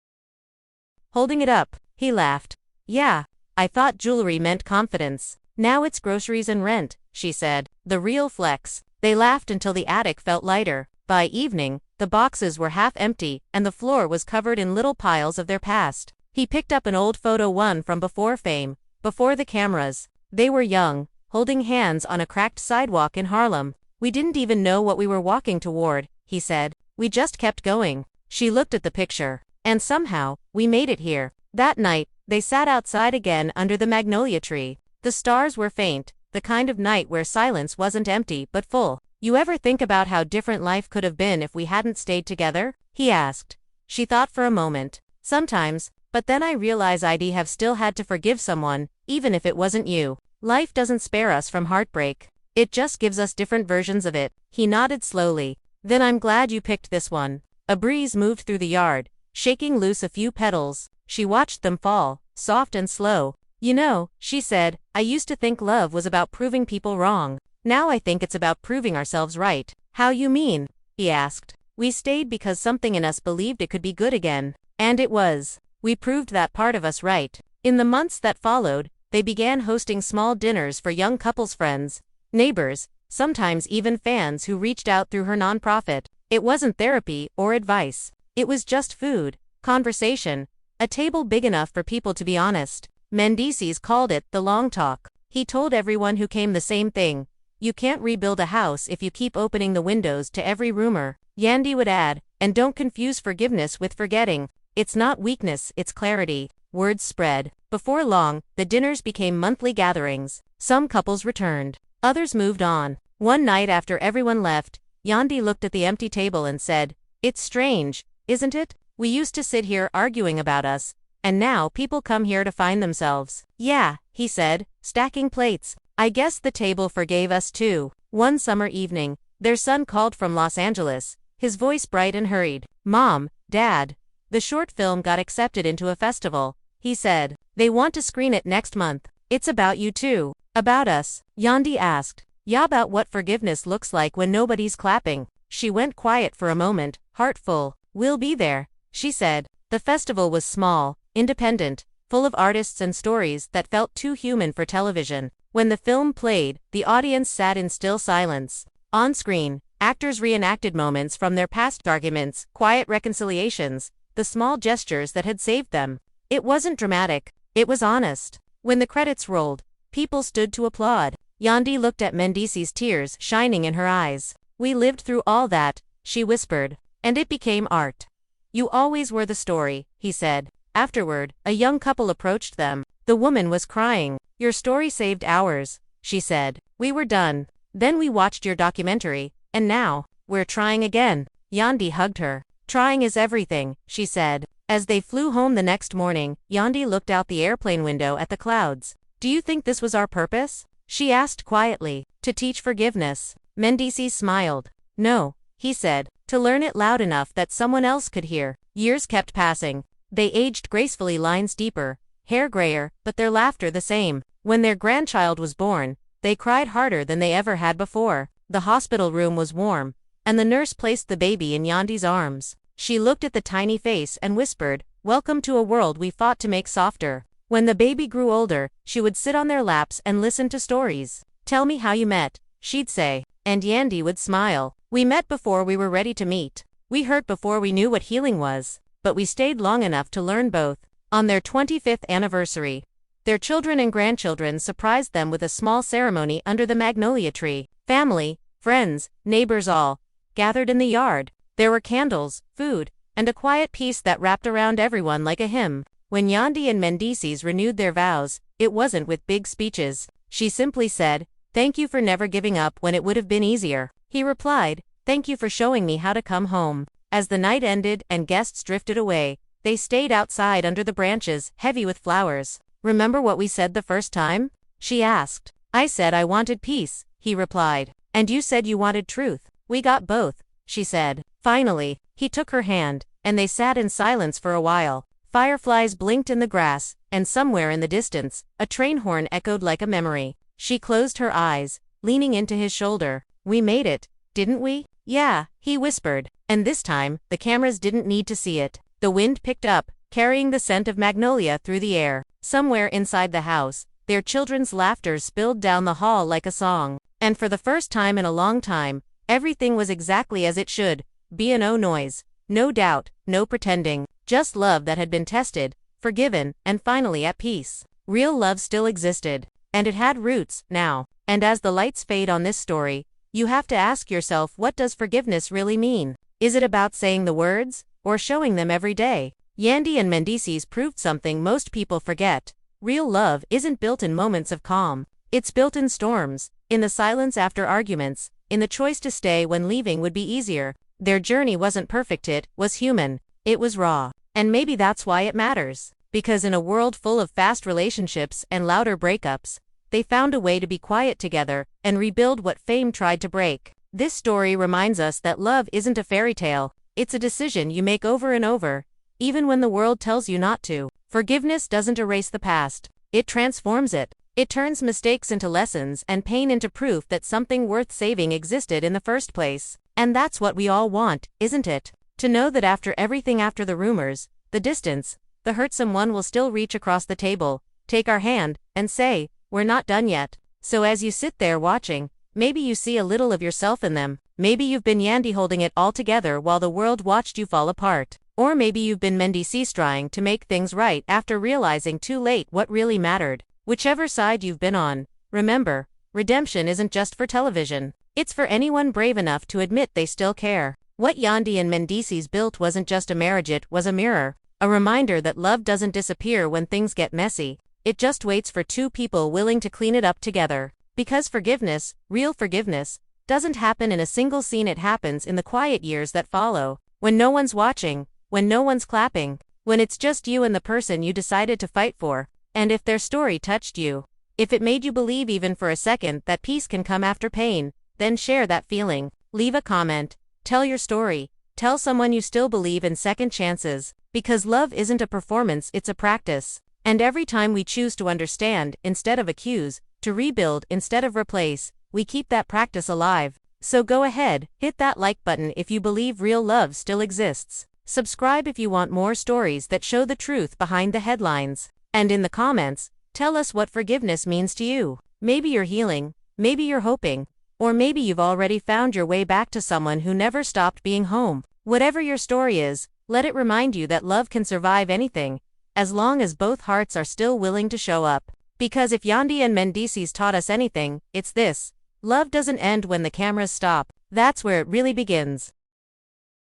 S1: holding it up. He laughed. "Yeah, I thought jewelry meant confidence. Now it's groceries and rent," she said. "The real flex." They laughed until the attic felt lighter. By evening, the boxes were half empty, and the floor was covered in little piles of their past. He picked up an old photo, one from before fame, before the cameras. They were young, holding hands on a cracked sidewalk in Harlem. "We didn't even know what we were walking toward," he said. "We just kept going." She looked at the picture. "And somehow, we made it here." That night, they sat outside again under the magnolia tree. The stars were faint, the kind of night where silence wasn't empty but full. "You ever think about how different life could have been if we hadn't stayed together?" he asked. She thought for a moment. "Sometimes, but then I realize I'd have still had to forgive someone, even if it wasn't you. Life doesn't spare us from heartbreak. It just gives us different versions of it." He nodded slowly. "Then I'm glad you picked this one." A breeze moved through the yard, shaking loose a few petals. She watched them fall, soft and slow, You know, she said, I used to think love was about proving people wrong. Now I think it's about proving ourselves right. How you mean? He asked. We stayed because something in us believed it could be good again. And it was. We proved that part of us right. In the months that followed, they began hosting small dinners for young couples' friends, neighbors, sometimes even fans who reached out through her nonprofit. It wasn't therapy or advice. It was just food, conversation, a table big enough for people to be honest. Mendeecees called it the long talk. He told everyone who came the same thing. You can't rebuild a house if you keep opening the windows to every rumor. Yandy would add, and don't confuse forgiveness with forgetting. It's not weakness, it's clarity. Words spread. Before long, the dinners became monthly gatherings. Some couples returned. Others moved on. One night after everyone left, Yandy looked at the empty table and said, It's strange, isn't it? We used to sit here arguing about us, and now people come here to find themselves. Yeah, he said, stacking plates. I guess the table forgave us too. One summer evening, their son called from Los Angeles, his voice bright and hurried. Mom, Dad, the short film got accepted into a festival, he said. They want to screen it next month. It's about you too. About us? Yandy asked. Yeah, about what forgiveness looks like when nobody's clapping. She went quiet for a moment, heart full. We'll be there, she said. The festival was small, independent, full of artists and stories that felt too human for television. When the film played, the audience sat in still silence. On screen, actors reenacted moments from their past arguments, quiet reconciliations, the small gestures that had saved them. It wasn't dramatic, it was honest. When the credits rolled, people stood to applaud. Yandy looked at Mendeecees, tears shining in her eyes. We lived through all that, she whispered, and it became art. You always were the story, he said. Afterward, a young couple approached them. The woman was crying. Your story saved ours, she said. We were done. Then we watched your documentary, and now, we're trying again. Yandy hugged her. Trying is everything, she said. As they flew home the next morning, Yandy looked out the airplane window at the clouds. Do you think this was our purpose? She asked quietly. To teach forgiveness. Mendeecees smiled. No, he said. To learn it loud enough that someone else could hear. Years kept passing. They aged gracefully, lines deeper, hair grayer, but their laughter the same. When their grandchild was born, they cried harder than they ever had before. The hospital room was warm, and the nurse placed the baby in Yandy's arms. She looked at the tiny face and whispered, Welcome to a world we fought to make softer. When the baby grew older, she would sit on their laps and listen to stories. Tell me how you met, she'd say. And Yandy would smile. We met before we were ready to meet. We hurt before we knew what healing was. But we stayed long enough to learn both. On their 25th anniversary, their children and grandchildren surprised them with a small ceremony under the magnolia tree. Family, friends, neighbors all gathered in the yard. There were candles, food, and a quiet peace that wrapped around everyone like a hymn. When Yandy and Mendeecees renewed their vows, it wasn't with big speeches. She simply said, Thank you for never giving up when it would have been easier. He replied, Thank you for showing me how to come home. As the night ended and guests drifted away, they stayed outside under the branches, heavy with flowers. Remember what we said the first time? She asked. I said I wanted peace, he replied. And you said you wanted truth. We got both, she said. Finally, he took her hand, and they sat in silence for a while. Fireflies blinked in the grass, and somewhere in the distance, a train horn echoed like a memory. She closed her eyes, leaning into his shoulder. We made it, didn't we? Yeah, he whispered. And this time, the cameras didn't need to see it. The wind picked up, carrying the scent of magnolia through the air. Somewhere inside the house, their children's laughter spilled down the hall like a song. And for the first time in a long time, everything was exactly as it should. No noise, no doubt, no pretending. Just love that had been tested, forgiven, and finally at peace. Real love still existed. And it had roots, now. And as the lights fade on this story, you have to ask yourself, what does forgiveness really mean? Is it about saying the words, or showing them every day? Yandy and Mendeecees proved something most people forget. Real love isn't built in moments of calm. It's built in storms, in the silence after arguments, in the choice to stay when leaving would be easier. Their journey wasn't perfect, it was human. It was raw. And maybe that's why it matters. Because in a world full of fast relationships and louder breakups, they found a way to be quiet together and rebuild what fame tried to break. This story reminds us that love isn't a fairy tale. It's a decision you make over and over, even when the world tells you not to. Forgiveness doesn't erase the past, It transforms it. It turns mistakes into lessons and pain into proof that something worth saving existed in the first place. And that's what we all want, isn't it? To know that after everything, after the rumors, the distance, the hurt, someone will still reach across the table, take our hand, and say, "We're not done yet." So as you sit there watching, maybe you see a little of yourself in them. Maybe you've been Yandy holding it all together while the world watched you fall apart. Or maybe you've been Mendeecees trying to make things right after realizing too late what really mattered. Whichever side you've been on, remember, redemption isn't just for television. It's for anyone brave enough to admit they still care. What Yandy and Mendeecees built wasn't just a marriage, it was a mirror. A reminder that love doesn't disappear when things get messy. It just waits for two people willing to clean it up together. Because forgiveness, real forgiveness, doesn't happen in a single scene, it happens in the quiet years that follow. When no one's watching, when no one's clapping, when it's just you and the person you decided to fight for. And if their story touched you, if it made you believe even for a second that peace can come after pain, then share that feeling. Leave a comment. Tell your story. Tell someone you still believe in second chances. Because love isn't a performance, it's a practice. And every time we choose to understand instead of accuse, to rebuild instead of replace, we keep that practice alive. So go ahead, hit that like button if you believe real love still exists. Subscribe if you want more stories that show the truth behind the headlines. And in the comments, tell us what forgiveness means to you. Maybe you're healing, maybe you're hoping, or maybe you've already found your way back to someone who never stopped being home. Whatever your story is, let it remind you that love can survive anything, as long as both hearts are still willing to show up. Because if Yandy and Mendeecees taught us anything, it's this: love doesn't end when the cameras stop. That's where it really begins.